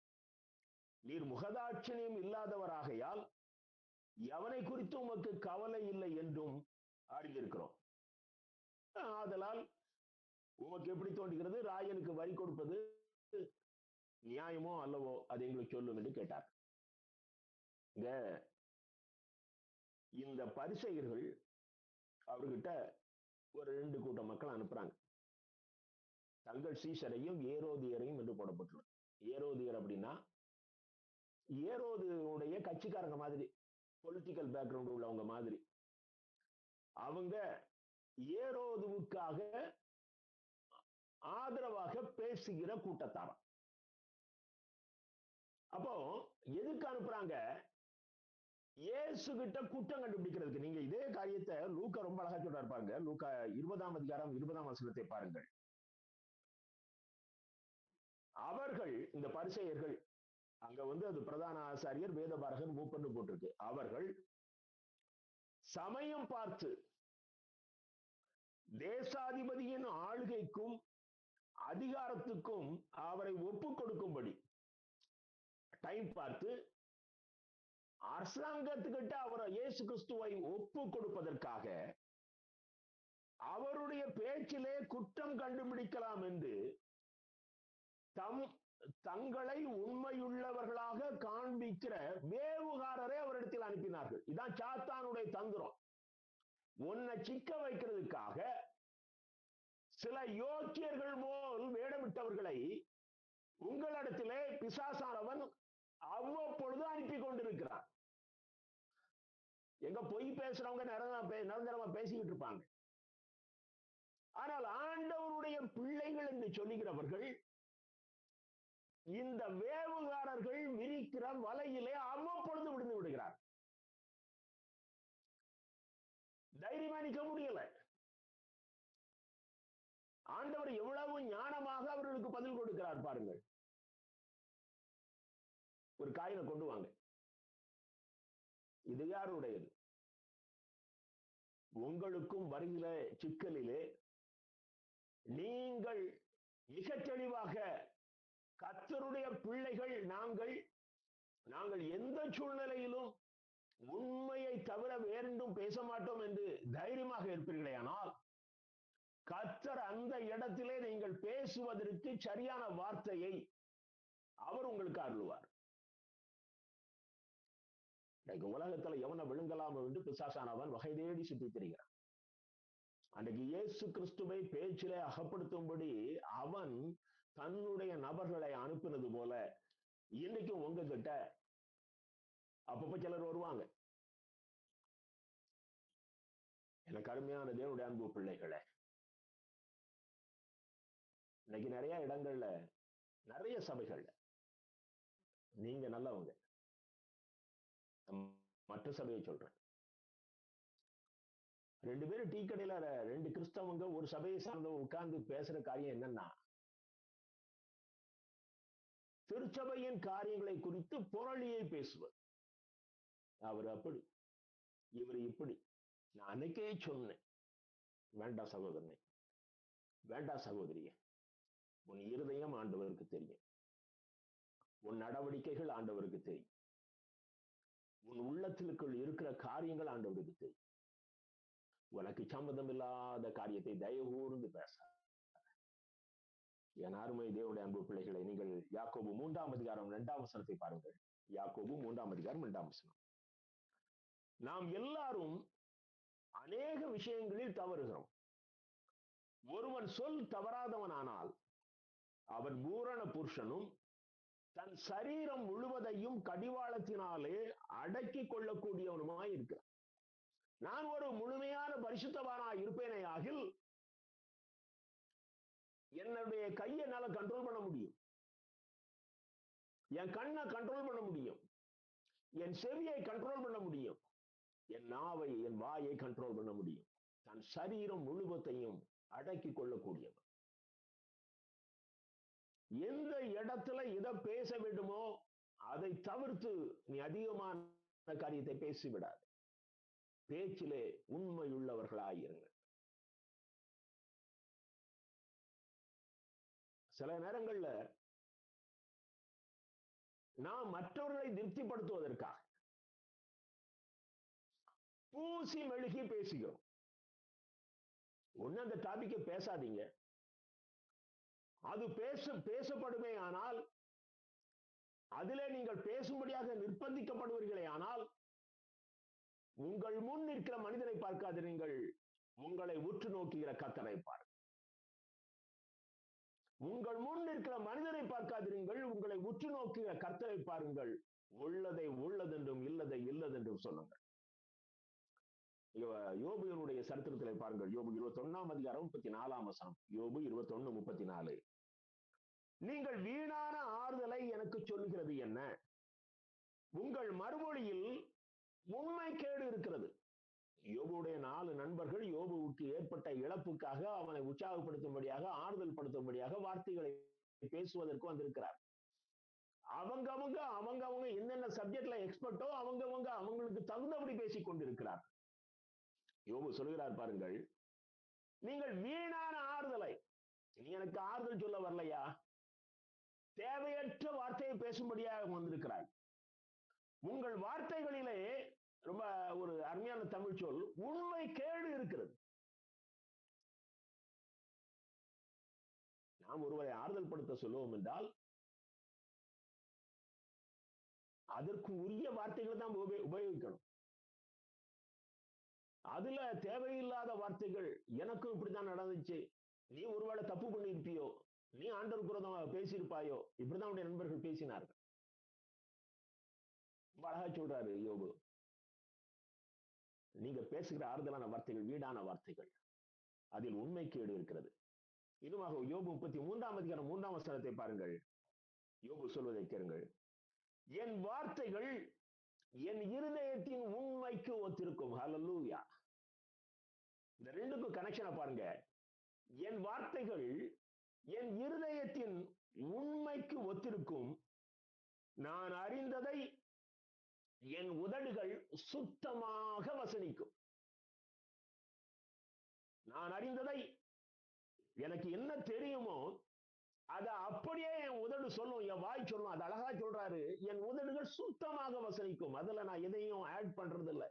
Speaker 1: நீர் முகதாட்சணியம் இல்லாதவராகையால் எவனை குறித்து உமக்கு கவலை இல்லை என்றும் அறிந்திருக்கிறோம். ஆதலால் உமக்கு எப்படி தோன்றுகிறது, ராயனுக்கு வரி கொடுப்பது நியாயமோ அல்லவோ, அதை எங்களுக்கு சொல்லும் என்று கேட்டார். இந்த பரிசேயர்கள் அவர்கிட்ட ஒரு 2 கூட்டம் மக்கள் அனுப்புறாங்க. தங்கள் சீசரையும் ஏரோதியரையும் என்று போடப்பட்டுள்ளது. ஏரோதியர் அப்படின்னா ஏரோதுடைய கட்சிக்காரங்க மாதிரி, பொலிட்டிக்கல் பேக்ரவுண்ட் உள்ளவங்க மாதிரி. அவங்க ஏரோதுவுக்காக ஆதரவாக பேசுகிற கூட்டத்தாரம். அப்போ எதுக்கு அனுப்புறாங்க? இயேசு கிட்ட குற்றம் கண்டுபிடிக்கிறதுக்கு. நீங்க இதே காரியத்தை லூக்கா ரொம்ப அழகா சொல்றாரு பாருங்க. லூக்கா 20ஆம் அதிகாரம் 20ஆம் வசனத்தை பாருங்கள். அவர்கள், இந்த பரிசேயர்கள், அங்க அது பிரதான ஆசாரியர், வேதபாரகர், மூப்பன்னு போட்டிருக்கு. அவர்கள் சமயம் பார்த்து தேசாதிபதியின் ஆளுகைக்கும் அதிகாரத்துக்கும் அவரை ஒப்புக் கொடுக்கும்படி டைம் பார்த்து அரசாங்கத்துக்கிட்ட அவரை, இயேசு கிறிஸ்துவை ஒப்பு கொடுப்பதற்காக அவருடைய பேச்சிலே குற்றம் கண்டுபிடிக்கலாம் என்று தங்களை உண்மையுள்ளவர்களாக காண்பிக்கிற வேவுகாரரை அவரிடத்தில் அனுப்பினார்கள். இதான் சாத்தானுடைய தந்திரம். உன்னை சிக்க வைக்கிறதுக்காக சில யோக்கியர்கள் போல் வேடமிட்டவர்களை உங்களிடத்திலே பிசாசானவன் அவ்வப்பொழுது அனுப்பி கொண்டிருக்கிறார். எங்க பொய் பேசுறவங்க நிரந்தரமா பேசிக்கிட்டு இருப்பாங்க. ஆனால் ஆண்டவருடைய பிள்ளைகள் என்று சொல்லுகிறவர்கள் இந்த வேவுகாரர்கள் விரிக்கிற வலையிலே அவ்வப்பொழுது விழுந்து விடுகிறார். தைரியமா நிற்க முடியல. ஆண்டவர் எவ்வளவு ஞானமாக அவர்களுக்கு பதில் கொடுக்கிறார் பாருங்கள். ஒரு காயினை கொண்டு வாங்க, இது யாருடையது? உங்களுக்கும் வருகிற சிக்கலிலே நீங்கள் மிக தெளிவாக கர்த்தருடைய பிள்ளைகள் நாங்கள் எந்த சூழ்நிலையிலும் உண்மையை தவிர வேறென்றும் பேச மாட்டோம் என்று தைரியமாக இருப்பீர்களே, ஆனால் கர்த்தர் அந்த இடத்திலே நீங்கள் பேசுவதற்கு சரியான வார்த்தையை அவர் உங்களுக்கு அருளுவார். உலகத்துல எவனை விழுங்கலாம் என்று பிசாசானவன் வகை தேடி சுற்றி திரிகிறான். அன்றைக்கு இயேசு கிறிஸ்துவை பேச்சிலே அகப்படுத்தும்படி அவன் தன்னுடைய நபர்களை அனுப்பினது போல இன்னைக்கும் உங்ககிட்ட அப்பப்ப சிலர் வருவாங்க. எனக்கு அருமையான தேவனுடைய அன்பு பிள்ளைகளே, இன்னைக்கு நிறைய இடங்கள்ல, நிறைய சபைகள்ல நீங்க நல்லவங்க, மற்ற சபையை சொல்றேன். 2 பேரும் டீ கடையில 2 கிறிஸ்தவங்க ஒரு சபையை சார்ந்தவங்க உட்கார்ந்து பேசுற காரியம் என்னன்னா, திருச்சபையின் காரியங்களை குறித்து புரளியை பேசுவது. அவர் அப்படி, இவர் இப்படி. நான் அன்னைக்கே சொன்னேன், வேண்டாம் சகோதரனே, வேண்டாம் சகோதரியே, உன் இருதயம் ஆண்டவருக்கு தெரியும், உன் நடவடிக்கைகள் ஆண்டவருக்கு தெரியும், உன் உள்ளத்திற்குள் இருக்கிற காரியங்கள் ஆண்டவருக்கு தெரியும். உனக்கு சம்மதம் இல்லாத காரியத்தை தயவு கூர்ந்து பேச. என் அருமை தேவனுடைய அன்பு பிள்ளைகளை, நீங்கள் யாக்கோபு 3ஆம் அதிகாரம் 2ஆம் வசனத்தை பாருங்கள். யாக்கோபு 3ஆம் அதிகாரம் 2ஆம் வசனம். நாம் எல்லாரும் அநேக விஷயங்களில் தவறுகிறோம். ஒருவன் சொல் தவறாதவனானால் அவன் பூரண புருஷனும் தன் சரீரம் முழுவதையும் கடிவாளத்தினாலே அடக்கி கொள்ளக்கூடியவனுமாய் இருக்கிறான். நான் ஒரு முழுமையான பரிசுத்தவானாய் இருப்பேனே ஆகில் என்னுடைய கையை என்னால கண்ட்ரோல் பண்ண முடியும், என் கண்ணை கண்ட்ரோல் பண்ண முடியும், என் செவியை கண்ட்ரோல் பண்ண முடியும், என் நாவை என் வாயை கண்ட்ரோல் பண்ண முடியும். தன் சரீரம் முழுவதையும் அடக்கி கொள்ளக்கூடியவன். எந்த இடத்துல எதை பேச வேண்டுமோ அதை தவிர்த்து நீ அதிகமான காரியத்தை பேசிவிடாது. பேச்சிலே உண்மையுள்ளவர்களாயிருங்கள். சில நேரங்கள்ல நாம் மற்றவர்களை திருப்திப்படுத்துவதற்காக பூசி மெழுகி பேசுகிறோம். ஒண்ணு அந்த டாபிக்கை பேசாதீங்க. அது பேசப்படுமே ஆனால், அதிலே நீங்கள் பேசும்படியாக நிர்பந்திக்கப்படுவீர்களே ஆனால், உங்கள் முன் இருக்கிற மனிதனை பார்க்காதீர்கள், உங்களை உற்று நோக்குகிற கர்த்தரை பாருங்கள். உங்கள் முன் இருக்கிற மனிதனை பார்க்காதீர்கள், உங்களை உற்று நோக்குகிற கர்த்தரை பாருங்கள். உள்ளதை உள்ளதென்றும் இல்லதை இல்லதென்றும் சொல்லுங்கள். யோபுவினுடைய சரித்திரத்திலே பாருங்கள். யோபு 21ஆம் அதிகாரம் 34ஆம் வசனம். யோபு 21:34. நீங்கள் வீணான ஆறுதலை எனக்கு சொல்லுகிறது என்ன? உங்கள் மறுமொழியில் உண்மை கேடு இருக்கிறது. யோபுடைய 4 நண்பர்கள் யோபுவுக்கு ஏற்பட்ட இழப்புக்காக அவனை உற்சாகப்படுத்தும்படியாக, ஆறுதல் படுத்தும்படியாக வார்த்தைகளை பேசுவதற்கு வந்திருக்கிறார். அவங்க என்னென்ன சப்ஜெக்ட்ல எக்ஸ்பர்ட்டோ அவங்களுக்கு தகுந்தபடி பேசிக் கொண்டிருக்கிறார். யோபு சொல்கிறார் பாருங்கள், நீங்கள் வீணான ஆறுதலை, நீ எனக்கு ஆறுதல் சொல்ல வரலையா, தேவையற்ற வார்த்தையை பேசும்படியாக வந்திருக்கிறாய். உங்கள் வார்த்தைகளிலே ரொம்ப ஒரு அருமையான தமிழ் சொல், உண்மை கேடு இருக்கிறது. நாம் ஒருவரை ஆறுதல் படுத்த சொல்லுவோம் என்றால் அதற்கு உரிய வார்த்தைகள் தான் உபயோகிக்கணும். அதுல தேவையில்லாத வார்த்தைகள், எனக்கும் இப்படித்தான் நடந்துச்சு, நீ ஒருவேளை தப்பு பண்ணிருப்பியோ, நீ ஆண்டவர் புரதமா பேசியிருப்பாயோ, இப்படிதான் உடைய நண்பர்கள் பேசினார்கள். அழகா சொல்றாரு யோபு, நீங்க பேசுகிற ஆறுதலான வார்த்தைகள் வீடான வார்த்தைகள், அதில் உண்மை கேடு இருக்கிறது. இன்னுமாக யோபு 33ஆம் அதிகாரம் 3ஆம் வசனத்தை பாருங்கள். யோபு சொல்வதை கேளுங்கள். என் வார்த்தைகள் என் இருதயத்தின் உண்மைக்கு ஒத்திருக்கும். ஹல்லேலூயா. இந்த ரெண்டுக்கும் கனெக்ஷனை பாருங்க. என் வார்த்தைகள் என் இருதயத்தின் உண்மைக்கு ஒத்திருக்கும். நான் அறிந்ததை என் உதடுகள் சுத்தமாக வசனிக்கும். நான் அறிந்ததை, எனக்கு என்ன தெரியுமோ அதை அப்படியே என் உதடு சொல்லும், என் வாய் சொல்லும். அது அழகா சொல்றாரு, என் உதடுகள் சுத்தமாக வசனிக்கும். அதுல நான் எதையும் ஆட் பண்றது இல்லை,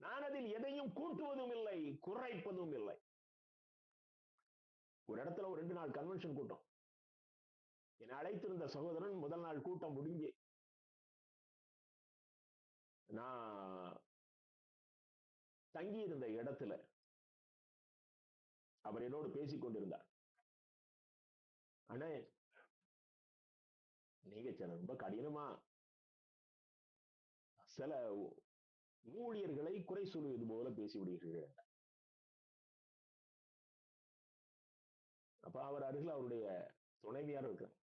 Speaker 1: நான் அதில் எதையும் கூட்டுவதும் இல்லை, குறைப்பதும் இல்லை. ஒரு இடத்துல ஒரு 2 நாள் கன்வென்ஷன் கூட்டம், என்னை அழைத்திருந்த சகோதரன் முதல் நாள் கூட்டம் முடிஞ்சு நான் தங்கி இருந்த இடத்துல அவர் என்னோடு பேசிக் கொண்டிருந்தார். அண்ணே, நீங்க ரொம்ப கடினமா சில ஊழியர்களை குறை சொல்வது போல பேசிவிடுகிறீர்கள். அப்ப அவர் அருகில் அவருடைய துணைவியார் இருக்கிறாங்க.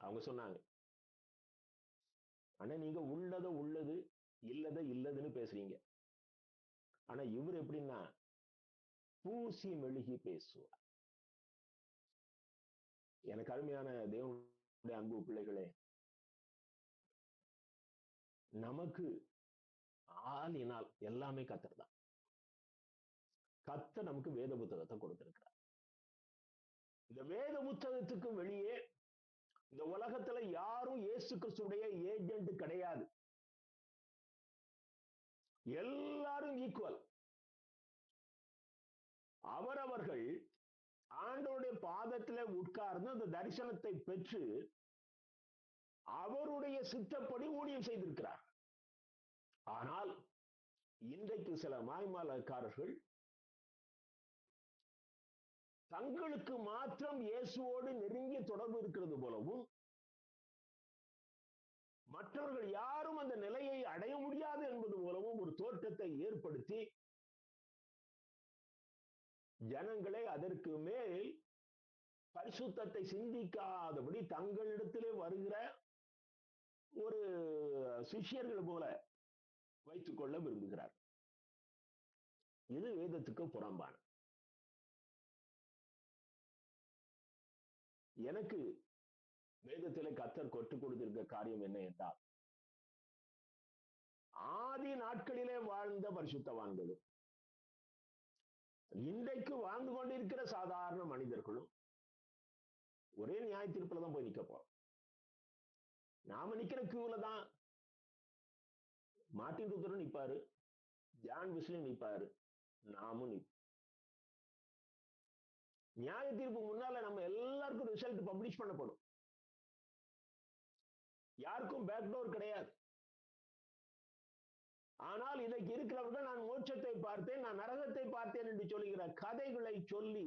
Speaker 1: அவங்க சொன்னாங்க, ஆனா நீங்க உள்ளத உள்ளது, இல்லத இல்லதுன்னு பேசுறீங்க. ஆனா இவர் எப்படின்னா பூசி மெழுகி பேசுவார். எனக்கு அருமையான தேவனுடைய அன்பு பிள்ளைகளே, நமக்கு ஆளினால் எல்லாமே கர்த்தர் தான். கர்த்தர் நமக்கு வேத புத்தகத்தை கொடுத்திருக்கிறார். இந்த வேத புத்தகத்துக்கு வெளியே இந்த உலகத்துல யாரும் இயேசு கிறிஸ்துடைய ஏஜென்ட் கிடையாது. எல்லாரும் ஈக்குவல். அவரவர்கள் ஆண்டவருடைய பாதத்திலே உட்கார்ந்து அந்த தரிசனத்தை பெற்று அவருடைய சித்தப்படி ஊழியம் செய்திருக்கிறார். ஆனால் இன்றைக்கு சில மாய்மாலக்காரர்கள் தங்களுக்கு மாத்திரம் இயேசுவோடு நெருங்கிய தொடர்பு இருக்கிறது போலவும் மற்றவர்கள் யாரும் அந்த நிலையை அடைய முடியாது என்பது போலவும் ஒரு தோற்றத்தை ஏற்படுத்தி ஜனங்களை அதற்கு மேல் பரிசுத்தத்தை சிந்திக்காதபடி தங்களிடத்திலே வருகிற ஒரு சிஷ்யர்கள் போல வைத்துக் கொள்ள விரும்புகிறார். இது வேதத்துக்கு புறம்பான. எனக்கு வேதத்திலே கர்த்தர் கற்றுக் கொடுத்திருக்க காரியம் என்ன என்றால், ஆதி நாட்களிலே வாழ்ந்த பரிசுத்தவான்களும் இன்றைக்கு வாழ்ந்து கொண்டிருக்கிற சாதாரண மனிதர்களும் ஒரே நியாய தீர்ப்புல தான் போய் நிக்க போறோம். நாம நிக்கிற கியூல தான் மார்ட்டின் லூத்தரும் நிப்பாரு, ஜான் வெஸ்லியும் நிப்பாரு, நாமும் நிப்போம். நியாய தீர்ப்பு முன்னால நம்ம எல்லாருக்கும் ரிசல்ட் பப்ளிஷ் பண்ணப்படும். யாருக்கும் பேக்டோர் கிடையாது. ஆனால் இன்றைக்கு இருக்கிறவர்கள் நான் மோட்சத்தை பார்த்தேன், நான் நரகத்தை பார்த்தேன் என்று சொல்லுகிற கதைகளை சொல்லி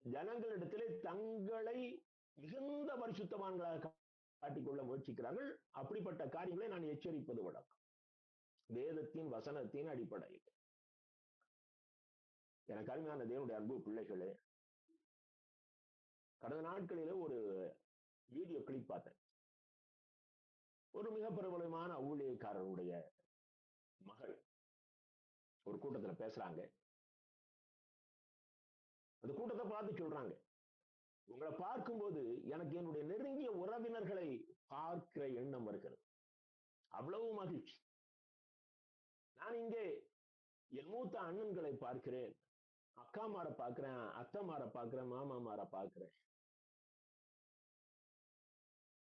Speaker 1: ஜனங்களிடத்திலே தங்களை மிகுந்த பரிசுத்தவான்களாக காட்டிக்கொள்ள முயற்சிக்கிறார்கள். அப்படிப்பட்ட காரியங்களை நான் எச்சரிப்பது வழக்கம், வேதத்தின் வசனத்தின் அடிப்படையில். எனக்கு அருமையான தேவனுடைய அன்பு பிள்ளைகளே, கடந்த நாட்களிலே ஒரு வீடியோ கிளிப் பார்த்தேன். ஒரு மிக பிரபலமான ஊழியக்காரருடைய மகள் ஒரு கூட்டத்துல பேசுறாங்க. அந்த கூட்டத்தை பார்த்து சொல்றாங்க, உங்களை பார்க்கும்போது எனக்கு என்னுடைய நெருங்கிய உறவினர்களை பார்க்கிற எண்ணம் வருகிறது. அவ்வளவு மகிழ்ச்சி. நான் இங்கே என் மூத்த அண்ணன்களை பார்க்கிறேன், அக்காமார பார்க்கிறேன், அத்தைமார பார்க்கிறேன், மாமாமார பார்க்கிறேன்.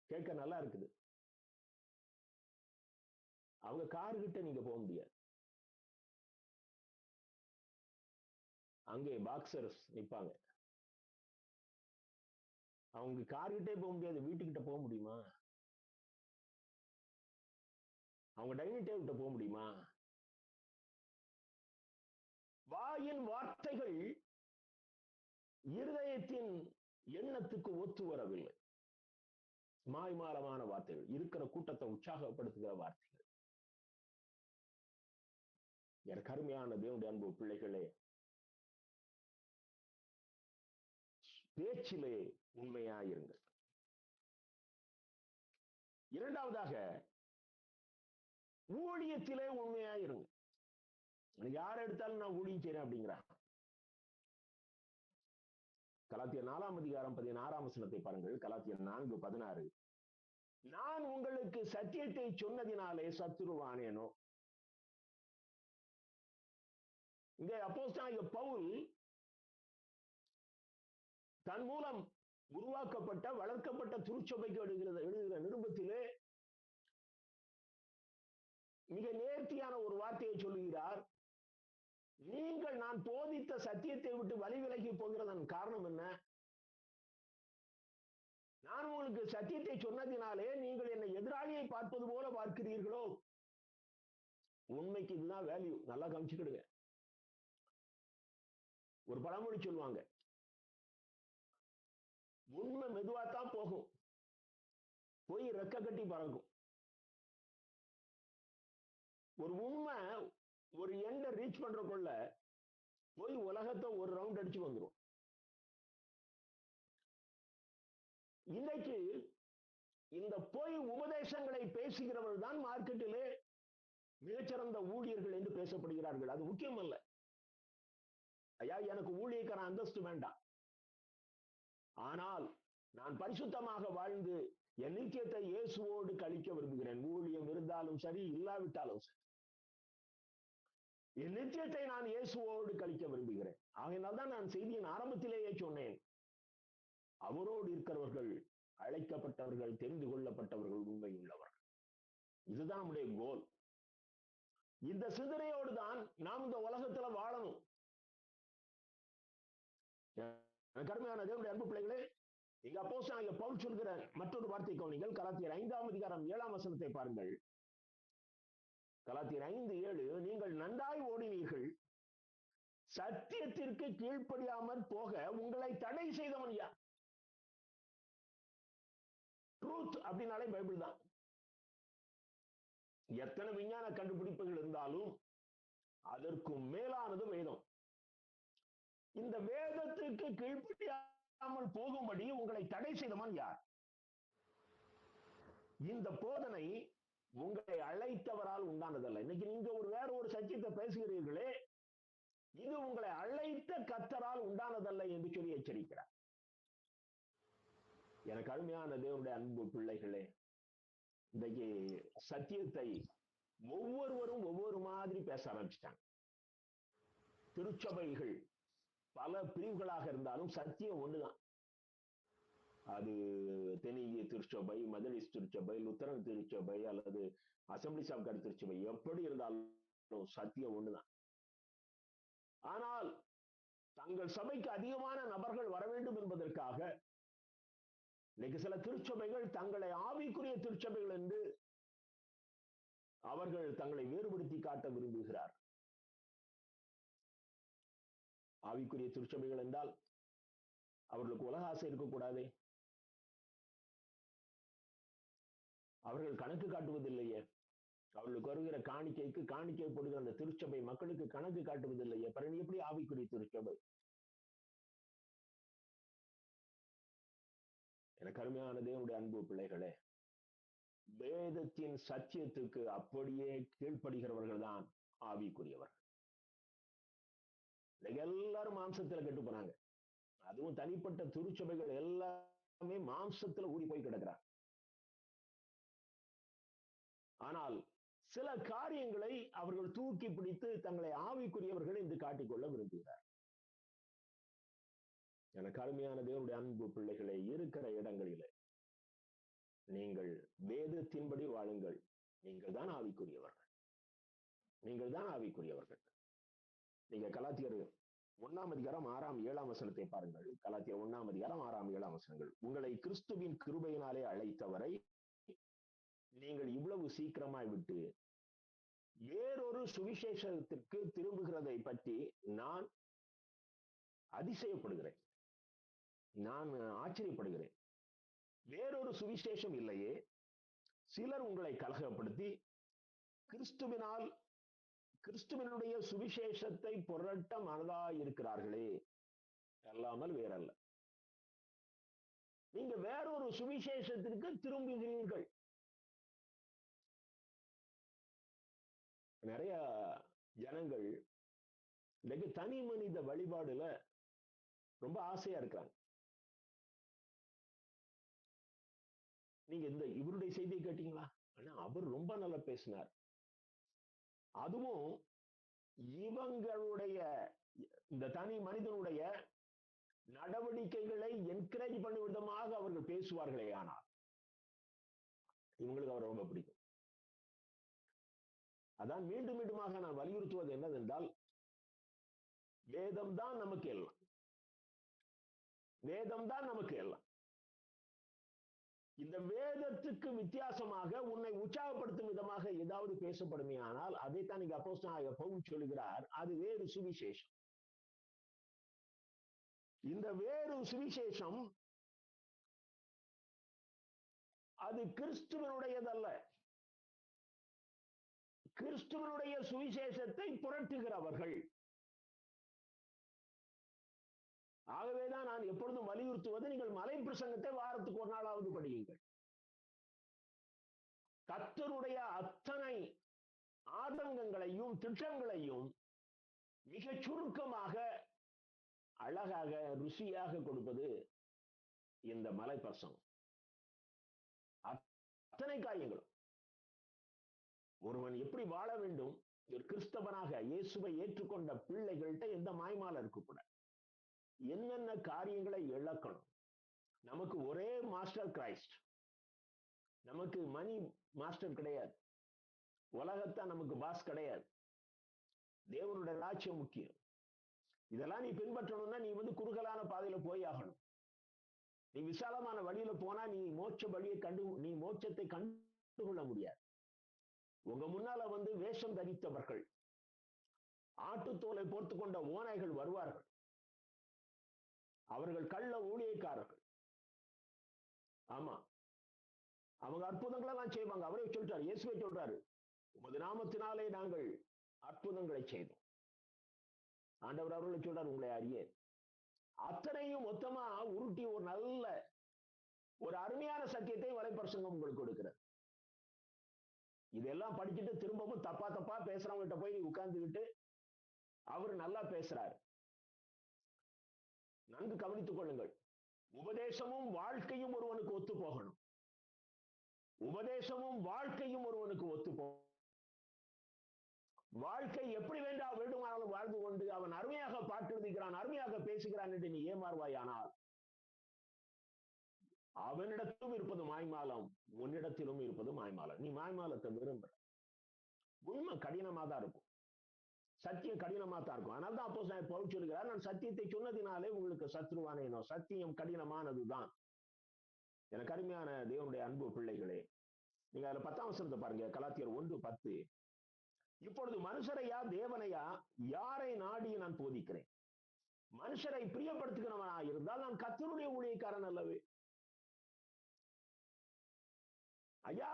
Speaker 1: கேட்க நல்லா இருக்குது. அவங்க கார் கிட்ட நீங்க போக முடியாது. அங்கே பாக்ஸர்ஸ் நிப்பாங்க. அவங்க கார் கிட்டே போக முடியாது, வீட்டுக்கிட்ட போக முடியுமா? அவங்க டைனிங் டேபிள் கிட்ட போக முடியுமா? வாயின் வார்த்தைகள் இருதயத்தின் எண்ணத்துக்கு ஒத்து வரவில்லை. மாய்மாலமான வார்த்தைகள், இருக்கிற கூட்டத்தை உற்சாகப்படுத்துகிற வார்த்தைகள். எனக்கு அருமையான தேவனுடைய அன்பு பிள்ளைகளே, பேச்சிலே உண்மையாயிருங்கள். இரண்டாவதாக ஊழியத்திலே உண்மையாயிருங்க. யார் எடுத்தாலும் நான் ஊழியம் செய்றேன் அப்படிங்கிறான். கலாத்தியர் 4ஆம் அதிகாரம் 16ஆம் வசனத்தை பாருங்கள். கலாத்தியர் 4:16. நான் உங்களுக்கு சத்தியத்தை சொன்னதினாலே சத்துருவானேனோ. இங்கே அப்போஸ்தலனாகிய பவுல் தன் மூலம் உருவாக்கப்பட்ட வளர்க்கப்பட்ட திருச்சபைக்கு எழுதுகிற நிருபத்திலே மிக நேர்த்தியான ஒரு வார்த்தையை சொல்லுகிறார். நீங்கள் நான் போதித்த சத்தியத்தை விட்டு வழி விலகி போகிறதன் காரணம் என்ன? நான் உங்களுக்கு சத்தியத்தை சொன்னதினாலே நீங்கள் என்னை எதிராளியை பார்ப்பது போல பார்க்கிறீர்களோ? உண்மைக்கு இதுதான் வேல்யூ. நல்லா கவனிச்சுக்கிடுங்க. ஒரு பழமொழி சொல்லுவாங்க, உண்மை மெதுவாத்தான் போகும், போய் ரெக்க கட்டி பறக்கும். ஒரு உண்மை ஒரு எண்டை ரீச் பண்றதுக்குள்ள போய் உலகத்தை ஒரு ரவுண்ட் அடிச்சு வந்துடும். இன்னைக்கு இந்த பொய் உபதேசங்களை பேசுகிறவர்கள் தான் மார்க்கெட்டிலே மிகச்சிறந்த ஊழியர்கள் என்று பேசப்படுகிறார்கள். அது முக்கியம் அல்ல. ஐயா, எனக்கு ஊழியக்கார அந்தஸ்து வேண்டாம். ஆனால் நான் பரிசுத்தமாக வாழ்ந்து என் நித்தியத்தை இயேசுவோடு கழிக்க விரும்புகிறேன். ஊழியம் இருந்தாலும் சரி, இல்லாவிட்டாலும் சரி, என் நித்தியத்தை நான் இயேசுவோடு கழிக்க விரும்புகிறேன். ஆகையினால்தான் நான் செய்தியின் ஆரம்பத்திலேயே சொன்னேன், அவரோடு இருக்கிறவர்கள் அழைக்கப்பட்டவர்கள், தெரிந்து கொள்ளப்பட்டவர்கள், உண்மை உள்ளவர்கள். இதுதான் நம்முடைய கோல். இந்த சிந்தனையோடு தான் நாம் இந்த உலகத்துல வாழணும். கருமையான தேவனுடைய அன்பு பிள்ளைகளே, இங்க அப்போஸ்தலனாகிய பவுல் சொல்கிற மற்றொரு வார்த்தை கவனிங்கள். கலாத்தியர் 5ஆம் அதிகாரம் 7ஆம் வசனத்தை பாருங்கள். கலாத்தியர் 5:7, நீங்கள் நன்றாய் ஓடினீர்கள், சத்தியத்திற்கு கீழ்ப்படியாமல் போக உங்களை தடை செய்தவன் யார்? ட்ரூத் அப்படின்னாலே பைபிள் தான். எத்தனை விஞ்ஞான கண்டுபிடிப்புகள் இருந்தாலும் அதற்கும் மேலானது வேதம். இந்த வேதத்திற்கு கீழ்ப்படியாமல் போகும்படி உங்களை தடை செய்தவன் யார்? இந்த போதனை உங்களை அழைத்தவரால் உண்டானதல்ல. இன்னைக்கு நீங்க வேற ஒரு சத்தியத்தை பேசுகிறீர்களே, இது உங்களை அழைத்த கர்த்தரால் உண்டானதல்ல என்று சொல்லி எச்சரிக்கிறார். எனக்கு அருமையான தேவனுடைய அன்பு பிள்ளைகளே, இன்றைக்கு சத்தியத்தை ஒவ்வொருவரும் ஒவ்வொரு மாதிரி பேச ஆரம்பிச்சிட்டாங்க. திருச்சபைகள் பல பிரிவுகளாக இருந்தாலும் சத்தியம் ஒண்ணுதான். அது தென்னிந்திய திருச்சபை, மெதடிஸ்ட் திருச்சபை, லுத்தரன் திருச்சபை அல்லது அசம்பிளிஸ் ஆஃப் காட் திருச்சபை, எப்படி இருந்தாலும் சத்தியம் ஒண்ணுதான். ஆனால் தங்கள் சபைக்கு அதிகமான நபர்கள் வர வேண்டும் என்பதற்காக இன்னைக்கு சில திருச்சபைகள் தங்களை ஆவிக்குரிய திருச்சபைகள் என்று அவர்கள் தங்களை வேறுபடுத்தி காட்ட விரும்புகிறார். ஆவிக்குரிய திருச்சபைகள் என்றால் அவர்களுக்கு உலக ஆசை இருக்கக்கூடாது. அவர்கள் கணக்கு காட்டுவதில்லையே. அவர்களுக்கு வருகிற காணிக்கைக்கு காணிக்கை போடுகிற அந்த திருச்சபை மக்களுக்கு கணக்கு காட்டுவதில்லையே. பிறகு எப்படி ஆவிக்குரிய திருச்சபை? எனக்கு அருமையான தேவனுடைய அன்பு பிள்ளைகளே, வேதத்தின் சத்தியத்துக்கு அப்படியே கீழ்ப்படுகிறவர்கள் தான் ஆவிக்குரியவர்கள். எல்லாரும் மாம்சத்துல கெட்டு போனாங்க. அதுவும் தனிப்பட்ட திருச்சபைகள் எல்லாமே மாம்சத்துல ஊறி போய் கிடக்கிறாங்க. ஆனால் சில காரியங்களை அவர்கள் தூக்கி பிடித்து தங்களை ஆவிக்குரியவர்கள் என்று காட்டிக்கொள்ள விரும்புகிறார். எனக்கு அருமையான தேவனுடைய அன்பு பிள்ளைகளை, இருக்கிற இடங்களிலே நீங்கள் வேதத்தின்படி வாழுங்கள். நீங்கள் தான் ஆவிக்குரியவர்கள். நீங்கள் தான் ஆவிக்குரியவர்கள். நீங்க கலாத்தியர் 1ஆம் அதிகாரம் 6ஆம் 7ஆம் வசனத்தை பாருங்கள். கலாத்தியர் 1ஆம் அதிகாரம் 6ஆம் 7ஆம் வசனங்கள். உங்களை கிறிஸ்துவின் கிருபையினாலே அழைத்தவரை நீங்கள் இவ்வளவு சீக்கிரமாய் விட்டு வேறொரு சுவிசேஷத்திற்கு திரும்புகிறதை பற்றி நான் அதிசயப்படுகிறேன். நான் ஆச்சரியப்படுகிறேன். வேறொரு சுவிசேஷம் இல்லையே. சிலர் உங்களை கலகப்படுத்தி கிறிஸ்துவினுடைய சுவிசேஷத்தை புரட்ட மனதாய் இருக்கிறார்களே, அல்லாமல் வேறல்ல. நீங்க வேறொரு சுவிசேஷத்திற்கு திரும்புகிறீர்கள். நிறைய ஜனங்கள் இன்னைக்கு தனி மனித வழிபாடுல ரொம்ப ஆசையா இருக்கிறாங்க. நீங்க இவருடைய செய்தியை கேட்டீங்களா? ஆனா அவர் ரொம்ப நல்லா பேசினார். அதுவும் இவங்களுடைய இந்த தனி மனிதனுடைய நடவடிக்கைகளை என்கரேஜ் பண்ணும் விதமாக அவர்கள் பேசுவார்களே, ஆனால் இவங்களுக்கு அவர் ரொம்ப பிடிக்கும். அதான் மீண்டும் மீண்டுமாக நான் வலியுறுத்துவது என்னவென்றால், வேதம் தான் நமக்கு எல்லாம். வேதம் தான் நமக்கு எல்லாம். இந்த வேதத்துக்கு வித்தியாசமாக உன்னை உற்சாகப்படுத்தும் விதமாக ஏதாவது பேசப்படுமே ஆனால் அதைத்தான் நீங்க அப்போஸ்தலனாகிய பவுல் சொல்லுகிறார், அது வேறு சுவிசேஷம். இந்த வேறு சுவிசேஷம் அது கிறிஸ்துவனுடையதல்ல. கிறிஸ்துவனுடைய சுவிசேஷத்தை புரட்டுகிறவர்கள். ஆகவேதான் நான் எப்பொழுதும் வலியுறுத்துவது, நீங்கள் மலை பிரசங்கத்தை வாரத்துக்கு ஒரு நாளாவது படியுங்கள். கர்த்தருடைய அத்தனை ஆதங்கங்களையும் திட்டங்களையும் மிக சுருக்கமாக அழகாக ருசியாக கொடுப்பது இந்த மலை பிரசங்கம். அத்தனை காரியங்களும் ஒருவன் எப்படி வாழ வேண்டும், ஒரு கிறிஸ்தவனாக இயேசுவை ஏற்றுக்கொண்ட பிள்ளைகள்கிட்ட எந்த மாய்மால இருக்கக்கூடாது, என்னென்ன காரியங்களை இழக்கணும். நமக்கு ஒரே மாஸ்டர் கிரைஸ்ட், நமக்கு மணி மாஸ்டர் கிடையாது, உலகத்தான் நமக்கு பாஸ் கிடையாது, தேவனுடைய ராஜ்யம் முக்கியம். இதெல்லாம் நீ பின்பற்றணும்னா நீ குறுகலான பாதையில போய் ஆகணும். நீ விசாலமான வழியில போனா நீ மோட்சத்தை கண்டுகொள்ள முடியாது. உங்க முன்னால வேஷம் தரித்தவர்கள், ஆட்டுத்தோலை போர்த்து கொண்ட ஓநாய்கள் வருவார்கள். அவர்கள் கள்ள ஊழியக்காரர்கள். ஆமா, அவங்க அற்புதங்களை எல்லாம் செய்வாங்க. அவரே சொல்றாரு, இயேசுவே சொல்றாரு, உமது நாமத்தினாலே நாங்கள் அற்புதங்களை செய்தோம். ஆண்டவர் அவர்களை சொல்றார், உங்களை அறியேன். அத்தனையும் மொத்தமா உருட்டி ஒரு நல்ல ஒரு அருமையான சத்தியத்தை வலைப்பிரசங்கம் உங்களுக்கு கொடுக்கிறது. இதெல்லாம் படிச்சுட்டு திரும்பவும் தப்பா பேசுறவங்ககிட்ட போய் உட்கார்ந்துக்கிட்டு அவர் நல்லா பேசுறாரு. நன்கு கவனித்துக் கொள்ளுங்கள். உபதேசமும் வாழ்க்கையும் ஒருவனுக்கு ஒத்து போகணும். உபதேசமும் வாழ்க்கையும் ஒருவனுக்கு ஒத்து போகணும். வாழ்க்கை எப்படி வேண்டுமானாலும் வாழ்ந்து கொண்டு அவன் அருமையாக பாட்டு எழுதுகிறான், அருமையாக பேசுகிறான் என்று நீ ஏமாறுவாயானால் அவனிடத்திலும் இருப்பது மாய்மாலம், உன்னிடத்திலும் இருப்பது மாய்மாலம். நீ மாய்மாலத்தை விரும்புற. உண்மை கடினமா தான் இருக்கும், சத்தியம் கடினமா தான் இருக்கும். அதனால தான் அப்போஸ்தலன் பவுல் சொல்கிறார், நான் சத்தியத்தை சொன்னதினாலே உங்களுக்கு சத்ருவானேனோ. சத்தியம் கடினமானதுதான். எனக்கு அருமையான தேவனுடைய அன்பு பிள்ளைகளே, நீங்க அதுல 10ஆம் வசனத்தை பாருங்க, கலாத்தியர் 1:10. இப்பொழுது மனுஷரையா தேவனையா யாரை நாடி நான் போதிக்கிறேன்? மனுஷரை பிரியப்படுத்துகிறவனா இருந்தால் நான் கர்த்தருடைய ஊழியக்காரன் அல்லவே. ஐயா,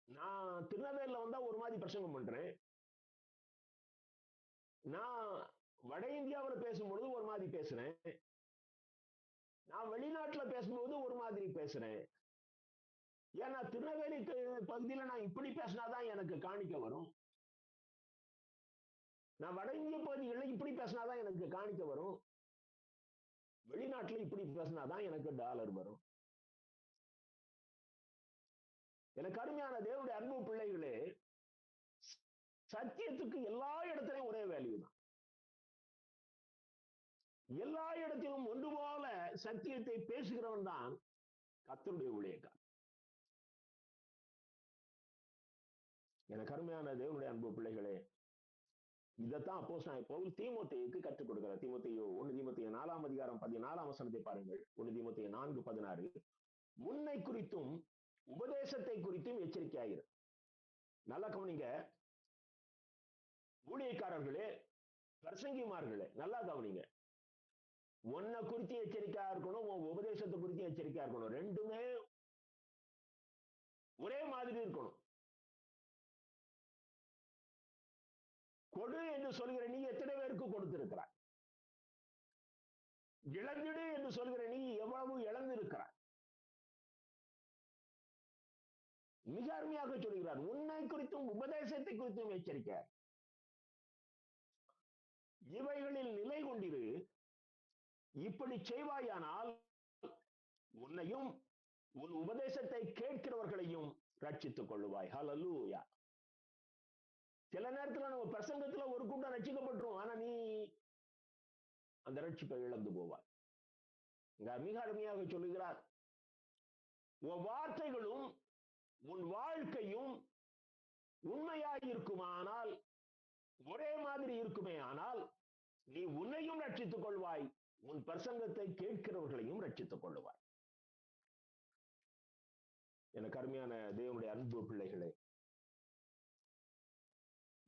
Speaker 1: நான் திருநெல்வேலியில வந்தா ஒரு மாதிரி பிரசங்கம் பண்றேன், நான் வட இந்தியாவில் பேசும்பொழுது ஒரு மாதிரி பேசுறேன், நான் வெளிநாட்டுல பேசும்போது ஒரு மாதிரி பேசுறேன். ஏன்னா திருநெல்வேலி பகுதியில நான் இப்படி பேசினாதான் எனக்கு காணிக்க வரும், நான் வட இந்திய பகுதிகளில் இப்படி பேசினாதான் எனக்கு காணிக்க வரும், வெளிநாட்டுல இப்படி பேசினாதான் எனக்கு டாலர் வரும். எனக்கு அருமையான தேவனுடைய அன்பு பிள்ளைகளே, சத்தியத்துக்கு எல்லா இடத்திலையும் ஒரே வேல்யூ தான். எல்லா இடத்திலும் ஒன்று போல சத்தியத்தை பேசுகிறவன் தான் கர்த்தருடைய ஊழியக்காரன். எனக்கு அருமையான தேவனுடைய அன்பு பிள்ளைகளே, இதைத்தான் அப்போஸ்தலன் பவுல் தீமோத்தேயுக்கு கற்றுக் கொடுக்கிறார். தீமோத்தேயு 1 தீமோத்தேயு 4ஆம் அதிகாரம் 14ஆம் வசனத்தை பாருங்கள். 1 தீமோத்தேயு 4:16. முன்னை குறித்தும் உபதேசத்தை குறித்தும் எச்சரிக்கையாயிரு. நல்லா கவனிங்க ஊழியக்காரர்களே, பிரசங்கிமார்களே, நல்லா கவனிங்க. உன்னை குறித்து எச்சரிக்கையா இருக்கணும், உன் உபதேசத்தை குறித்து எச்சரிக்கையா இருக்கணும். ரெண்டுமே ஒரே மாதிரி இருக்கணும். கொடு என்று சொல்கிற நீ எத்தனை பேருக்கு கொடுத்திருக்கிறாய்? இழந்திடு என்று சொல்கிற நீ எவ்வளவு இழந்திருக்கிறாய்? மிக அருமையாக சொல்கிறார், உன்னை குறித்தும் உபதேசத்தை குறித்தும் எச்சரிக்கை. இவைகளில் நிலை கொண்டிரு, இப்படி செய்வாயானால் உன்னையும் உன் உபதேசத்தை கேட்கிறவர்களையும் ரட்சித்துக் கொள்ளுவாய். ஹல்லேலூயா. சில நேரத்துல நம்ம பிரசங்கத்துல ஒரு கூட்டம் ரட்சிக்கப்பட்டுரும், ஆனா நீ அந்த ரட்சிப்பை இழந்து போவாய். மிக அருமையாக சொல்லுகிறார், உன் வார்த்தைகளும் உன் வாழ்க்கையும் உண்மையாய் இருக்குமானால், ஒரே மாதிரி இருக்குமே ஆனால், நீ உன்னையும் ரட்சித்துக் கொள்வாய், உன் பிரசங்கத்தை கேட்கிறவர்களையும் ரட்சித்துக் கொள்ளுவாய். எனக்கு அருமையான தேவனுடைய அன்பு பிள்ளைகளே,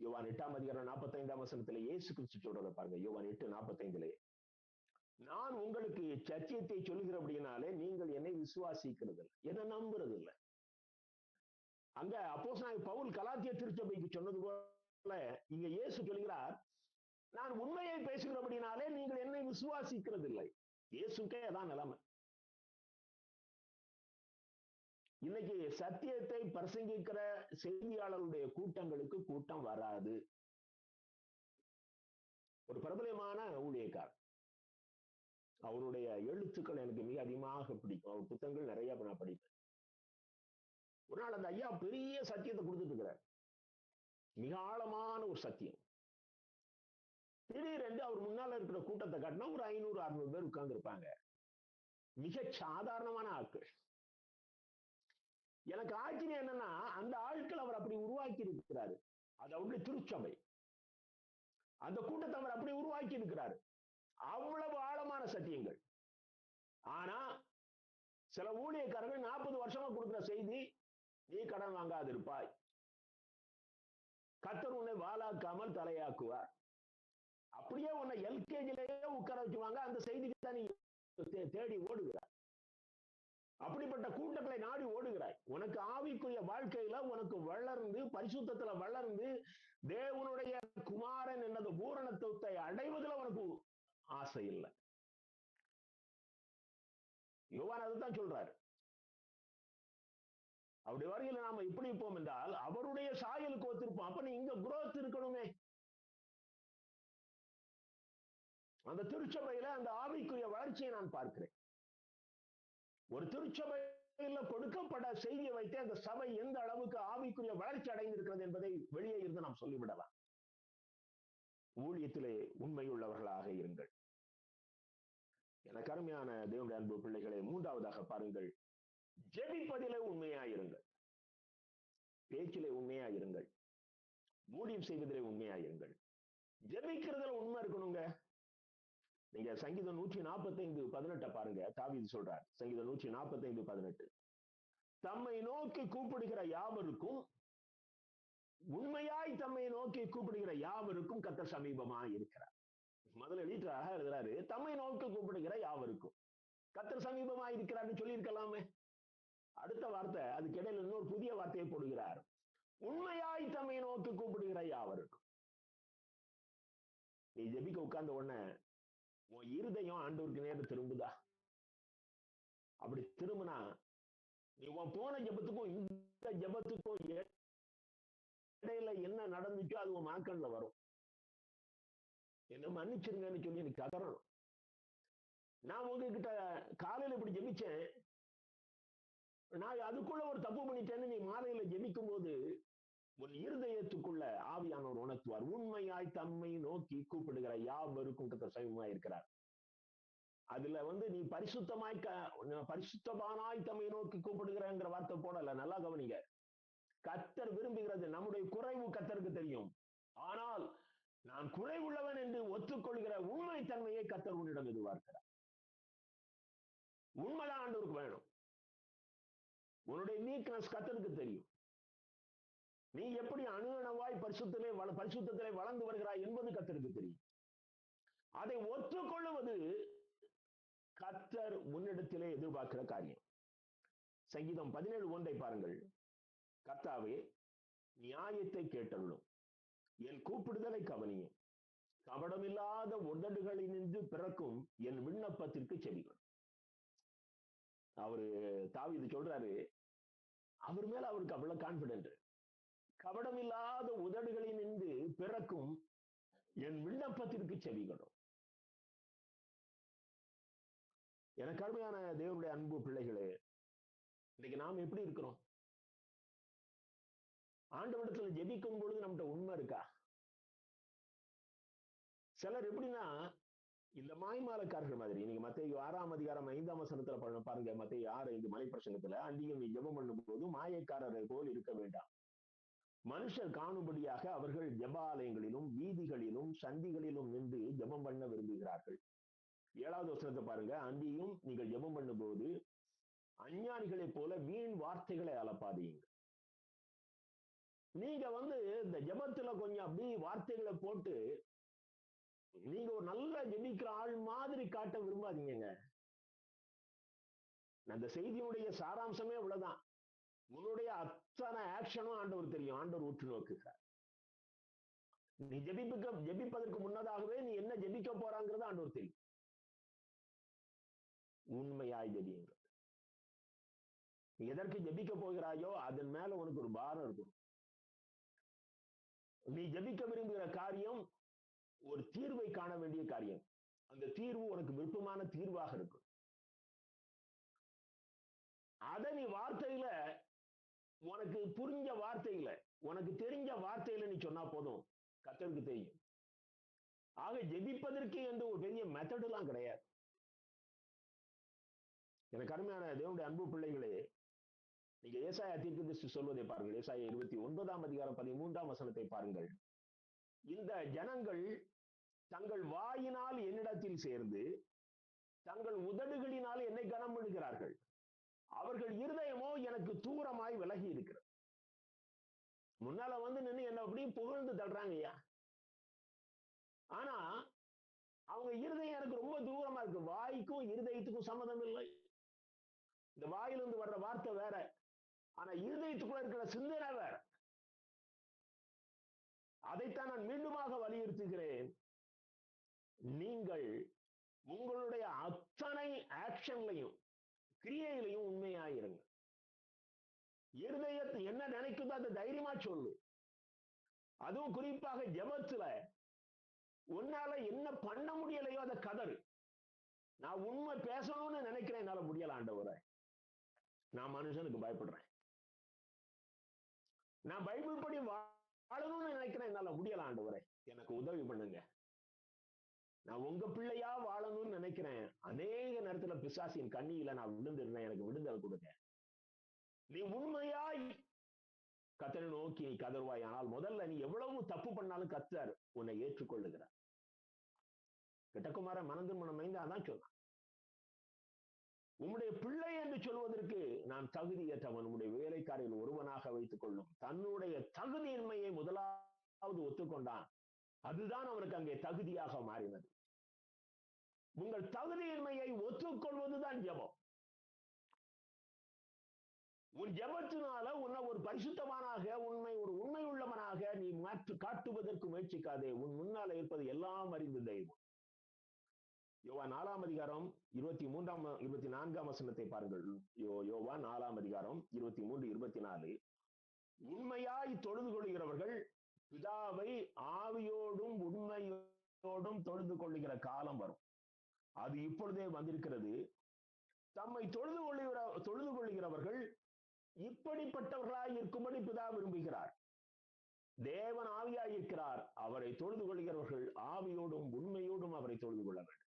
Speaker 1: யோவான் 8ஆம் அதிகாரம் 45ஆம் வசனத்துல இயேசு கிறிஸ்து சொல்றத பாருங்க. யோவான் 8:45, நான் உங்களுக்கு சத்தியத்தை சொல்லுகிறபடினாலே நீங்கள் என்னை விசுவாசிக்கிறது இல்லை, என்னை நம்புறது இல்லை. அங்க அப்போஸ்தலன் பவுல் கலாத்திய திருச்சபைக்கு சொன்னது போல இங்க இயேசு சொல்கிறார், நான் உண்மையை பேசுகிறபடினாலே நீங்கள் என்னை விசுவாசிக்கிறது இல்லை. இயேசுக்கே அதான் நிலைமை. இன்னைக்கு சத்தியத்தை பிரசங்கிக்கிற செய்தியாளர்களுடைய கூட்டங்களுக்கு கூட்டம் வராது. ஒரு பிரபலமான ஊழியக்காரர், அவருடைய எழுத்துக்கள் எனக்கு மிக அதிகமாக பிடிக்கும். அவர் புத்தகங்கள் நிறைய நான் படிப்பேன். ஒரு நாள் அந்த ஐயா பெரிய சத்தியத்தை கொடுத்துட்டு இருக்கிறார், மிக ஆழமான ஒரு சத்தியம். திடீரென்று அவர் முன்னால இருக்கிற கூட்டத்தை காட்டினா ஒரு 500-600 பேர் உட்கார்ந்து இருப்பாங்க, மிக சாதாரணமான ஆட்கள். எனக்கு ஆச்சரியம் என்னன்னா, அந்த ஆட்கள் அவர் அப்படி உருவாக்கி இருக்கிறாரு. அது அவருடைய திருச்சபை, அந்த கூட்டத்தை அவர் அப்படி உருவாக்கி இருக்கிறாரு. அவ்வளவு ஆழமான சத்தியங்கள். ஆனா சில ஊழியக்காரர்கள் 40 வருஷமா கொடுக்கிற செய்தி, நீ கடன் வாங்காதிருப்பாய், கர்த்தர் உன்னை வாளாக்காமல் தலையாக்குவார். அப்படியே உன்னை எல்கேஜிலேயே உட்கார வச்சுவாங்க. அந்த செய்திக்கு தான் நீ தேடி ஓடுகிறாய். அப்படிப்பட்ட கூட்டங்களை நாடி ஓடுகிறாய். உனக்கு ஆவிக்குரிய வாழ்க்கையில உனக்கு வளர்ந்து, பரிசுத்தத்துல வளர்ந்து, தேவனுடைய குமாரன் என்னது பூரணத்துவத்தை அடைவதில் உனக்கு ஆசை இல்லை. யோவான் அதுதான் சொல்றாரு. அப்படி வரையில் நாம இப்படி இருப்போம் என்றால் அவருடைய சாயலுக்கு ஒத்திருப்போம். அப்ப நீ இங்க growth இருக்கணுமே. அந்த திருச்சபையில அந்த ஆவிக்குரிய வளர்ச்சியை நான் பார்க்கிறேன். ஒரு திருச்சபையில கொடுக்கப்பட்ட செய்தியை வைத்து அந்த சபை எந்த அளவுக்கு ஆவிக்குரிய வளர்ச்சி அடைந்திருக்கிறது என்பதை வெளியே இருந்து நாம் சொல்லிவிடலாம். ஊழியத்திலே உண்மையுள்ளவர்களாக இருங்கள். எனக்கு அருமையான தேவனுடைய அன்பு பிள்ளைகளை, மூன்றாவதாக பாருங்கள், ஜெபிப்பதிலே உண்மையாயிருங்கள், பேச்சிலே உண்மையாயிருங்கள், ஊழியம் செய்வதிலே உண்மையாயிருங்கள். ஜெபிக்கிறதுல உண்மை இருக்கணுங்க. நீங்க சங்கீதம் 145:18 பாருங்க. தாவீது சொல்றார், சங்கீதம் 145:18, தம்மை நோக்கி கூப்பிடுகிற யாவருக்கும், உண்மையாய் தம்மை நோக்கி கூப்பிடுகிற யாவருக்கும் கர்த்தர் சமீபமாய் இருக்கிறார். முதல்ல எழுதுறாரு, தம்மை நோக்கி கூப்பிடுகிற யாவருக்கும் கர்த்தர் சமீபமாய் இருக்கிறார்னு சொல்லி இருக்கலாமே. அடுத்த வார்த்தை, அதுக்கு இடையில இன்னொரு புதிய வார்த்தையை போடுகிறார், உண்மையாய் தம்மை நோக்கி கூப்பிடுகிற யாவருக்கும். நீ ஜெபிக்க உட்கார்ந்த உடனே உன் இருதயம் ஆண்டவருக்கு நேரம் திரும்புதா? அப்படி திரும்பினா நீ உன் போன ஜெபத்துக்கும் இந்த ஜெபத்துக்கும் இடையில என்ன நடந்துச்சோ அது உன் மனக்கண்ணுல வரும். என்ன மன்னிச்சிருங்கன்னு சொல்லி நீ கதறணும். நான் உங்ககிட்ட காலையில இப்படி ஜெபிச்சேன், நான் அதுக்குள்ள ஒரு தப்பு பண்ணிட்டேன்னு நீ மாலையில ஜெபிக்கும் போது உன் இருதயத்துக்குள்ள ஆவியானவர் உணர்த்துவார். உண்மையாய் தம்மை நோக்கி கூப்பிடுகிற யாவருக்கும் கர்த்தர் சமீபமாய் இருக்கிறார். அதுல நீ பரிசுத்தமானாய் தம்மை நோக்கி கூப்பிடுகிறங்கிற வார்த்தை போடல. நல்லா கவனிங்க. கர்த்தர் விரும்புகிறது, நம்முடைய குறைவு கர்த்தருக்கு தெரியும். ஆனால் நான் குறைவுள்ளவன் என்று ஒத்துக்கொள்கிற உண்மை தன்மையை கர்த்தர் உன்னிடம் எதிர்பார்க்கிறார். உண்மைதான் ஆண்டவருக்கு வேணும். உன்னுடைய வீக்னஸ் கர்த்தருக்கு தெரியும். நீ எப்படி அணுவணவாய் பரிசுத்தத்திலே வளர்ந்து வருகிறாய் என்பது கர்த்தருக்கு தெரியும். அதை ஒத்துக்கொள்ளுவது கர்த்தர் உன்னிடத்திலே எதிர்பார்க்கிற காரியம். சங்கீதம் 17:1 பாருங்கள். கர்த்தாவே, நியாயத்தை கேட்டருளும், என் கூப்பிடுதலை கவனியும், கபடமில்லாத உதடுகளினின்று பிறக்கும் என் விண்ணப்பத்திற்கு செவிகள். அவரு தாவீது சொல்றாரு, அவர் மேல அவருக்கு அவ்வளவு கான்பிடென்ட். கபடமில்லாத உதடுகளினின்று பிறக்கும் என் விண்ணப்பத்திற்கு செவிகளும். எனக்கு அருமையான தேவனுடைய அன்பு பிள்ளைகளே, இன்னைக்கு நாம் எப்படி இருக்கிறோம்? ஆண்டவரிடத்துல ஜெபிக்கும் பொழுது நம்மகிட்ட உண்மை இருக்கா? சிலர் எப்படின்னா, இந்த மாய்மாலக்காரர்கள் மாதிரி. நீங்க மத்தேயு 6:5 பாருங்க. மத்தேயு 6:5 மலை பிரசங்கத்துல, அன்றியும் நீ ஜெபம் பண்ணும் போது மாயக்காரரை போல் இருக்க வேண்டாம், மனுஷர் காணும்படியாக அவர்கள் ஜெபாலயங்களிலும் வீதிகளிலும் சந்திகளிலும் நின்று ஜெபம் பண்ண விரும்புகிறார்கள். 7வது வசனத்தை பாருங்க. அன்றியும் நீங்கள் ஜெபம் பண்ணும் போது அஞ்ஞானிகளை போல வீண் வார்த்தைகளை அலப்பாதீங்க. நீங்க இந்த ஜெபத்துல கொஞ்சம் அப்படி வார்த்தைகளை போட்டு நீங்க ஒரு நல்ல ஜெபிக்கிற ஆள் மாதிரி காட்ட விரும்பாதீங்க. அந்த செய்தியுடைய சாராம்சமே அவ்வளவுதான். உன்னுடைய அத்தனை ஆக்ஷனும் ஆண்டவர் தெரியும். ஆண்டவர் உற்று நோக்குகிறார். நீ ஜெபிப்பதற்கு முன்னதாகவே நீ என்ன ஜெபிக்க போறாங்கிறது ஆண்டவர் தெரியும். உண்மையாய் ஜெபியுங்கள். நீ எதற்கு ஜெபிக்க போகிறாயோ அதன் மேல உனக்கு ஒரு பாரம் இருக்கும். நீ ஜெபிக்க விரும்புகிற காரியம் ஒரு தீர்வை காண வேண்டிய காரியம். அந்த தீர்வு உனக்கு விருப்பமான தீர்வாக இருக்கும். அதை நீ வார்த்தையில, உனக்கு புரிஞ்ச வார்த்தையில, உனக்கு தெரிஞ்ச வார்த்தையில நீ சொன்னா போதும், கர்த்தருக்கு தெரியும். ஆக ஜெபிப்பதற்கு என்று ஒரு பெரிய மெத்தட் எல்லாம் கிடையாது. எனக்கு அருமையான தேவனுடைய அன்பு பிள்ளைகளே, நீங்க ஏசாயா தீர்க்கதரிசி சொல்வதை பாருங்கள். ஏசாயா 29ஆம் அதிகாரம் 13ஆம் வசனத்தை பாருங்கள். இந்த ஜனங்கள் தங்கள் வாயினால் என்னிடத்தில் சேர்ந்து தங்கள் உதடுகளினால் என்னை கனம் பண்ணுகிறார்கள். அவர்கள் இருதயமோ எனக்கு தூரமாய் விலகி இருக்கிறது. முன்னால வந்து நின்று என்ன அப்படியே புகழ்ந்து தள்ளுறாங்க ஐயா. ஆனா அவங்க இருதயம் எனக்கு ரொம்ப தூரமா இருக்கு. வாய்க்கும் இருதயத்துக்கும் சம்மதம் இல்லை. இந்த வாயிலிருந்து வர்ற வார்த்தை வேற, ஆனா இருதயத்துக்குள்ள இருக்கிற சிந்தனை வேற. அதைத்தான் நான் மீண்டுமாக வலியுறுத்துகிறேன். நீங்கள் உங்களுடைய அத்தனை ஆக்ஷன்லையும் கிரியையிலையும் உண்மையாயிருங்க. இருதயத்தை என்ன நினைக்குதோ அதை தைரியமா சொல்லு. அதுவும் குறிப்பாக ஜெபத்துல உன்னால என்ன பண்ண முடியலையோ அதை கதறு. நான் உண்மை பேசணும்னு நினைக்கிறேன், என்னால முடியல ஆண்டவரே. நான் மனுஷனுக்கு பயப்படுறேன். நான் பைபிள் படி வாழணும்னு நினைக்கிறேன், என்னால முடியல ஆண்டவரே, எனக்கு உதவி பண்ணுங்க. நான் உங்க பிள்ளையா வாழணும்னு நினைக்கிறேன், அநேக நேரத்துல பிசாசின் கண்ணியில நான் விழுந்துடுறேன், எனக்கு விடுதல் கொடுங்க. நீ உண்மையாய் கர்த்தரை நோக்கி நீ கதறுவாய். ஆனால் முதல்ல நீ எவ்வளவு தப்பு பண்ணாலும் கர்த்தர் உன்னை ஏற்றுக்கொள்ளுகிறார். கிட்டக்குமார மனதின் மைந்து அதான் சொன்னான், உம்முடைய பிள்ளை என்று சொல்வதற்கு நான் தகுதியற்றவன், உம்முடைய வேலைக்காரில் ஒருவனாக வைத்துக் கொள்ளும். தன்னுடைய தகுதியின்மையை முதலாவது ஒத்துக்கொண்டான். அதுதான் அவனுக்கு அங்கே தகுதியாக மாறினது. உங்கள் தகுதியின்மையை ஒத்துக்கொள்வதுதான் ஜெபம். உன் ஜெபத்தினால உன்னை ஒரு பரிசுத்தமானாக, ஒரு உண்மை உள்ளவனாக நீ மாற்றி காட்டுவதற்கு முயற்சிக்காதே. உன் முன்னால இருப்பது எல்லாம் அறிந்த தெய்வம். யோவான் 4ஆம் அதிகாரம் 24ஆம் வசனத்தை பாருங்கள். யோவான் 4ஆம் அதிகாரம் 23, 24. உண்மையாய் தொழுது கொள்கிறவர்கள் பிதாவை ஆவியோடும் உண்மையோடும் தொழுது கொள்ளுகிற காலம் வரும், அது இப்பொழுதே வந்திருக்கிறது. தம்மை தொழுது கொள்ளுகிறவர்கள் இப்படிப்பட்டவர்களாய் இருக்கும்படி பிதா விரும்புகிறார். தேவன் ஆவியாய் இருக்கிறார். அவரை தொழுது கொள்கிறவர்கள் ஆவியோடும் உண்மையோடும் அவரை தொழுது கொள்ள வேண்டும்.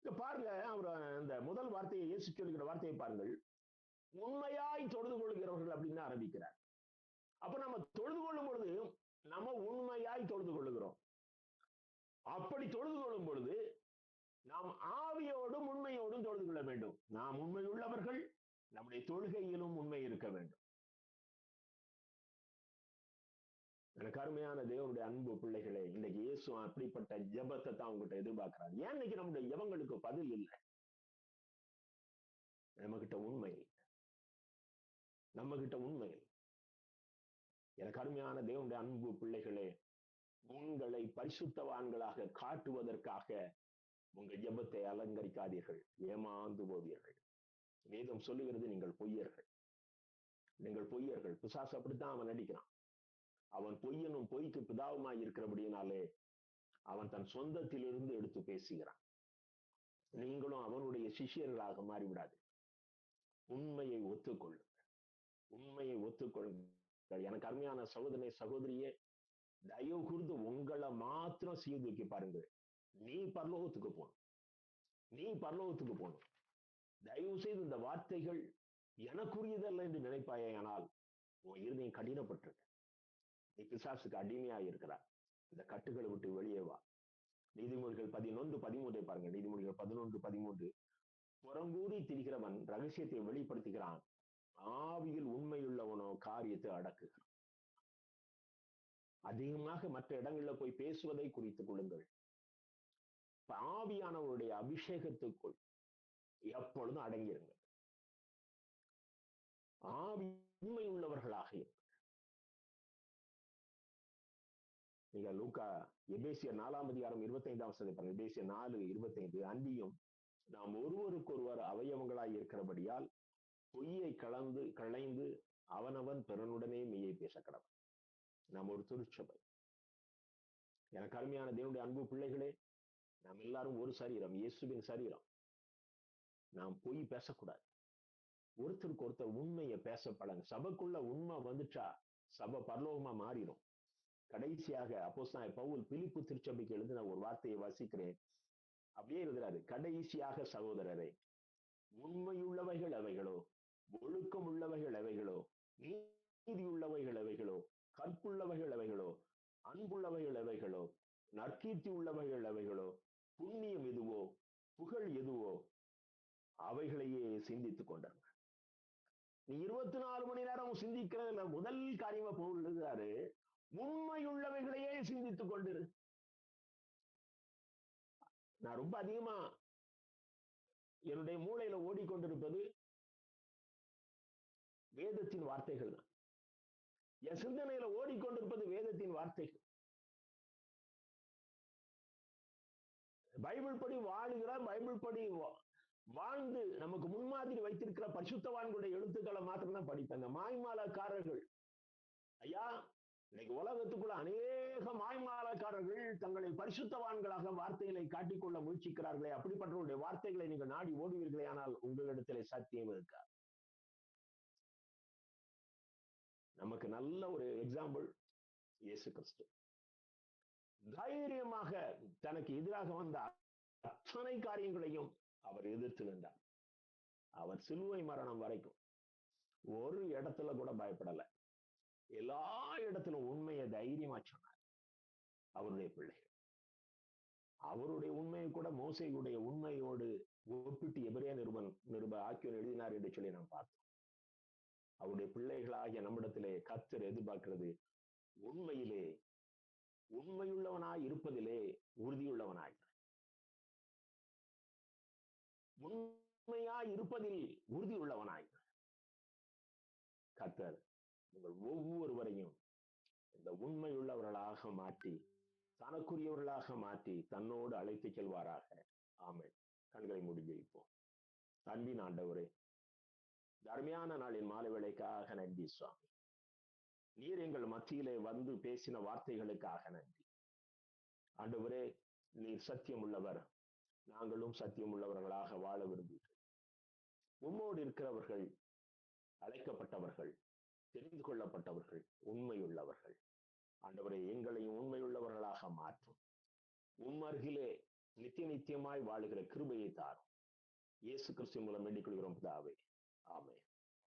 Speaker 1: பாருங்க, அவர் அந்த முதல் வார்த்தையை, இயேசு சொல்லுகிற வார்த்தையை பாருங்கள். உண்மையாய் தொழுது கொள்கிறவர்கள் அப்படின்னு ஆரம்பிக்கிறார். அப்ப நம்ம தொழுது கொள்ளும் பொழுது நம்ம உண்மையாய் தொழுது கொள்ளுகிறோம். அப்படி தொழுது கொள்ளும் பொழுது நாம் ஆவியோடும் உண்மையோடும் தொழுது கொள்ள வேண்டும். நாம் உண்மை உள்ளவர்கள், நம்முடைய தொழுகையிலும் உண்மை இருக்க வேண்டும். எனக்கு அருமையான தேவனுடைய அன்பு பிள்ளைகளே, இன்னைக்கு இயேசு அப்படிப்பட்ட ஜெபத்தை தான் உங்ககிட்ட எதிர்பார்க்கிறார். ஏன் இன்னைக்கு நம்முடைய ஜெபங்களுக்கு பதில் இல்லை? நம்ம கிட்ட உண்மை, எனக்கு அருமையான தேவனுடைய அன்பு பிள்ளைகளே, உங்களை பரிசுத்தவான்களாக காட்டுவதற்காக உங்க ஜெபத்தை அலங்கரிக்காதீர்கள், ஏமாந்து போவீர்கள். வேதம் சொல்லுகிறது நீங்கள் பொய்யர்கள். பிசாசு அப்படித்தான் அவன் நடிக்கிறான். அவன் பொய்யனும் பொய்க்கு பிதாவுமாய் இருக்கிறபடியினாலே அவன் தன் சொந்தத்திலிருந்து எடுத்து பேசுகிறான். நீங்களும் அவனுடைய சிஷ்யர்களாக மாறிவிடாது. உண்மையை ஒத்துக்கொள்ளுங்கள். எனக்கு அருமையான சகோதரனே, சகோதரியே, தயவு கூர்ந்து உங்களை மாத்திரம் சீர்தூக்கி பாருங்க. நீ பரலோகத்துக்கு போகணும். தயவு செய்து இந்த வார்த்தைகள் எனக்குரியதல்ல என்று நினைப்பாயே, ஆனால் உன் இருதயம் கடினப்பட்டிருக்க. நீ பிசாசுக்கு அடிமையாக இருக்கிறார். இந்த கட்டுகளை விட்டு வெளியே வா. நீதிமொழிகள் 11:13 பாருங்க. நீதிமொழிகள் 11:13. புறங்கூறி திரிகிறவன் ரகசியத்தை வெளிப்படுத்துகிறான், ஆவியில் உண்மையுள்ளவனோ காரியத்தை அடக்குகிறான். அதிகமாக மற்ற இடங்கள்ல போய் பேசுவதை குறித்துக் கொள்ளுங்கள். ஆவியானவருடைய அபிஷேகத்துக்குள் எப்பொழுதும் அடங்கியிருங்க. ஆவி உண்மை உள்ளவர்களாக இருங்க. நீங்க லூக்கா எபேசியர் 4ஆம் அதிகாரம் 25ஆம் வசனத்தை பாருங்க. எபேசியர் 4:25. அன்றியும் நாம் ஒருவருக்கொருவர் அவயவங்களாய் இருக்கிறபடியால் பொய்யை களைந்து அவனவன் பிறனுடனே மெய்யை பேச கடவன். நாம் ஒரு திருச்சபை. எனக்கு அருமையான தேவனுடைய அன்பு பிள்ளைகளே, நாம் எல்லாரும் ஒரு சரீரம், இயேசுவின் சரீரம். நாம் பொய் பேசக்கூடாது. ஒருத்தருக்கு ஒருத்தர் உண்மையை பேச பழங்க. சபைக்குள்ள உண்மை வந்துட்டா சபை பரலோகமா மாறிடும். கடைசியாக அப்போஸ்தலனாகிய பவுல் பிலிப்பு திருச்சபைக்கு எழுதின ஒரு வார்த்தையை வாசிக்கிறேன். அப்படியே எழுதுறாரு, கடைசியாக சகோதரரை, உண்மையுள்ளவைகள் எவைகளோ, ஒழுக்கம் உள்ளவைகள் எவைகளோ, நீதி உள்ளவைகள் எவைகளோ, கற்புள்ளவைகள் எவைகளோ, அன்புள்ளவைகள் எவைகளோ, நற்கீர்த்தி உள்ளவைகள் எவைகளோ, புண்ணியம் எதுவோ, புகழ் எதுவோ, அவைகளையே சிந்தித்துக் கொண்டாங்க. நீ 24 மணி நேரம் சிந்திக்கிறதுல முதல் காரியமா பவுல் எழுதுறாரு, உண்மையுள்ளவைகளையே சிந்தித்துக் கொண்டிரு. நான் ரொம்ப அதிகமா என்னுடைய மூளையில ஓடிக்கொண்டிருப்பது வேதத்தின் வார்த்தைகள் தான். என் சிந்தனையில ஓடிக்கொண்டிருப்பது வேதத்தின் வார்த்தைகள். பைபிள் படி வாழுகிற, பைபிள் படி வாழ்ந்து நமக்கு முன்மாதிரி வைத்திருக்கிற பரிசுத்தவான்களுடைய எழுத்துக்களை மாத்திரம் தான் படிப்பேன். இந்த மாய்மாலக்காரர்கள், ஐயா, இன்னைக்கு உலகத்துக்குள்ள அநேக மாய்மாலக்காரர்கள் தங்களை பரிசுத்தவான்களாக வார்த்தைகளை காட்டிக்கொள்ள முயற்சிக்கிறார்களே, அப்படிப்பட்டவருடைய வார்த்தைகளை நீங்கள் நாடி ஓடுவீர்களே, ஆனால் உங்களிடத்திலே சத்தியம் இருக்கா? நமக்கு நல்ல ஒரு எக்ஸாம்பிள் இயேசு கிறிஸ்து. தைரியமாக தனக்கு எதிராக வந்த அத்தனை காரியங்களையும் அவர் எதிர்த்து நின்றார். அவர் சிலுவை மரணம் வரைக்கும் ஒரு இடத்துல கூட பயப்படல. எல்லா இடத்திலும் உண்மையை தைரியமா சொன்னார். அவருடைய பிள்ளைகள் அவருடைய உண்மையை கூட மோசேயுடைய உண்மையோடு ஒப்பிட்டு எபிரேய நிருப ஆக்கியோன் எழுதினார் என்று சொல்லி நாம் பார்த்தோம். அவருடைய பிள்ளைகளாகிய நம்மிடத்திலே கர்த்தர் எதிர்பார்க்கிறது, உண்மையிலே உண்மையுள்ளவனாய் இருப்பதிலே உறுதியுள்ளவனாய், உண்மையாய் இருப்பதில் உறுதியுள்ளவனாய். கர்த்தர் உங்கள் ஒவ்வொருவரையும் இந்த உண்மையுள்ளவர்களாக மாற்றி, தனக்குரியவர்களாக மாற்றி தன்னோடு அழைத்து செல்வாராக. ஆமென். கண்களை மூடி ஜெபிப்போம். அன்பின் ஆண்டவரே, அருமையான நாளின் மாலை வேளைக்காக நன்றி சுவாமி. நீர் எங்கள் மத்தியிலே வந்து பேசின வார்த்தைகளுக்காக நன்றி ஆண்டவரே. நீர் சத்தியம் உள்ளவர், நாங்களும் சத்தியம் உள்ளவர்களாக வாழ விரும்புகிறோம். உம்மோடு இருக்கிறவர்கள் அழைக்கப்பட்டவர்கள், தெரிந்து கொள்ளப்பட்டவர்கள், உண்மையுள்ளவர்கள். ஆண்டவரே, எங்களையும் உண்மையுள்ளவர்களாக மாற்றும். உம்மருகிலே நித்திய நித்தியமாய் வாழுகிற கிருபையை தாரும். இயேசு கிறிஸ்து மூலம் வேண்டிக் கொள்கிறோம் பிதாவே. ஆமென்.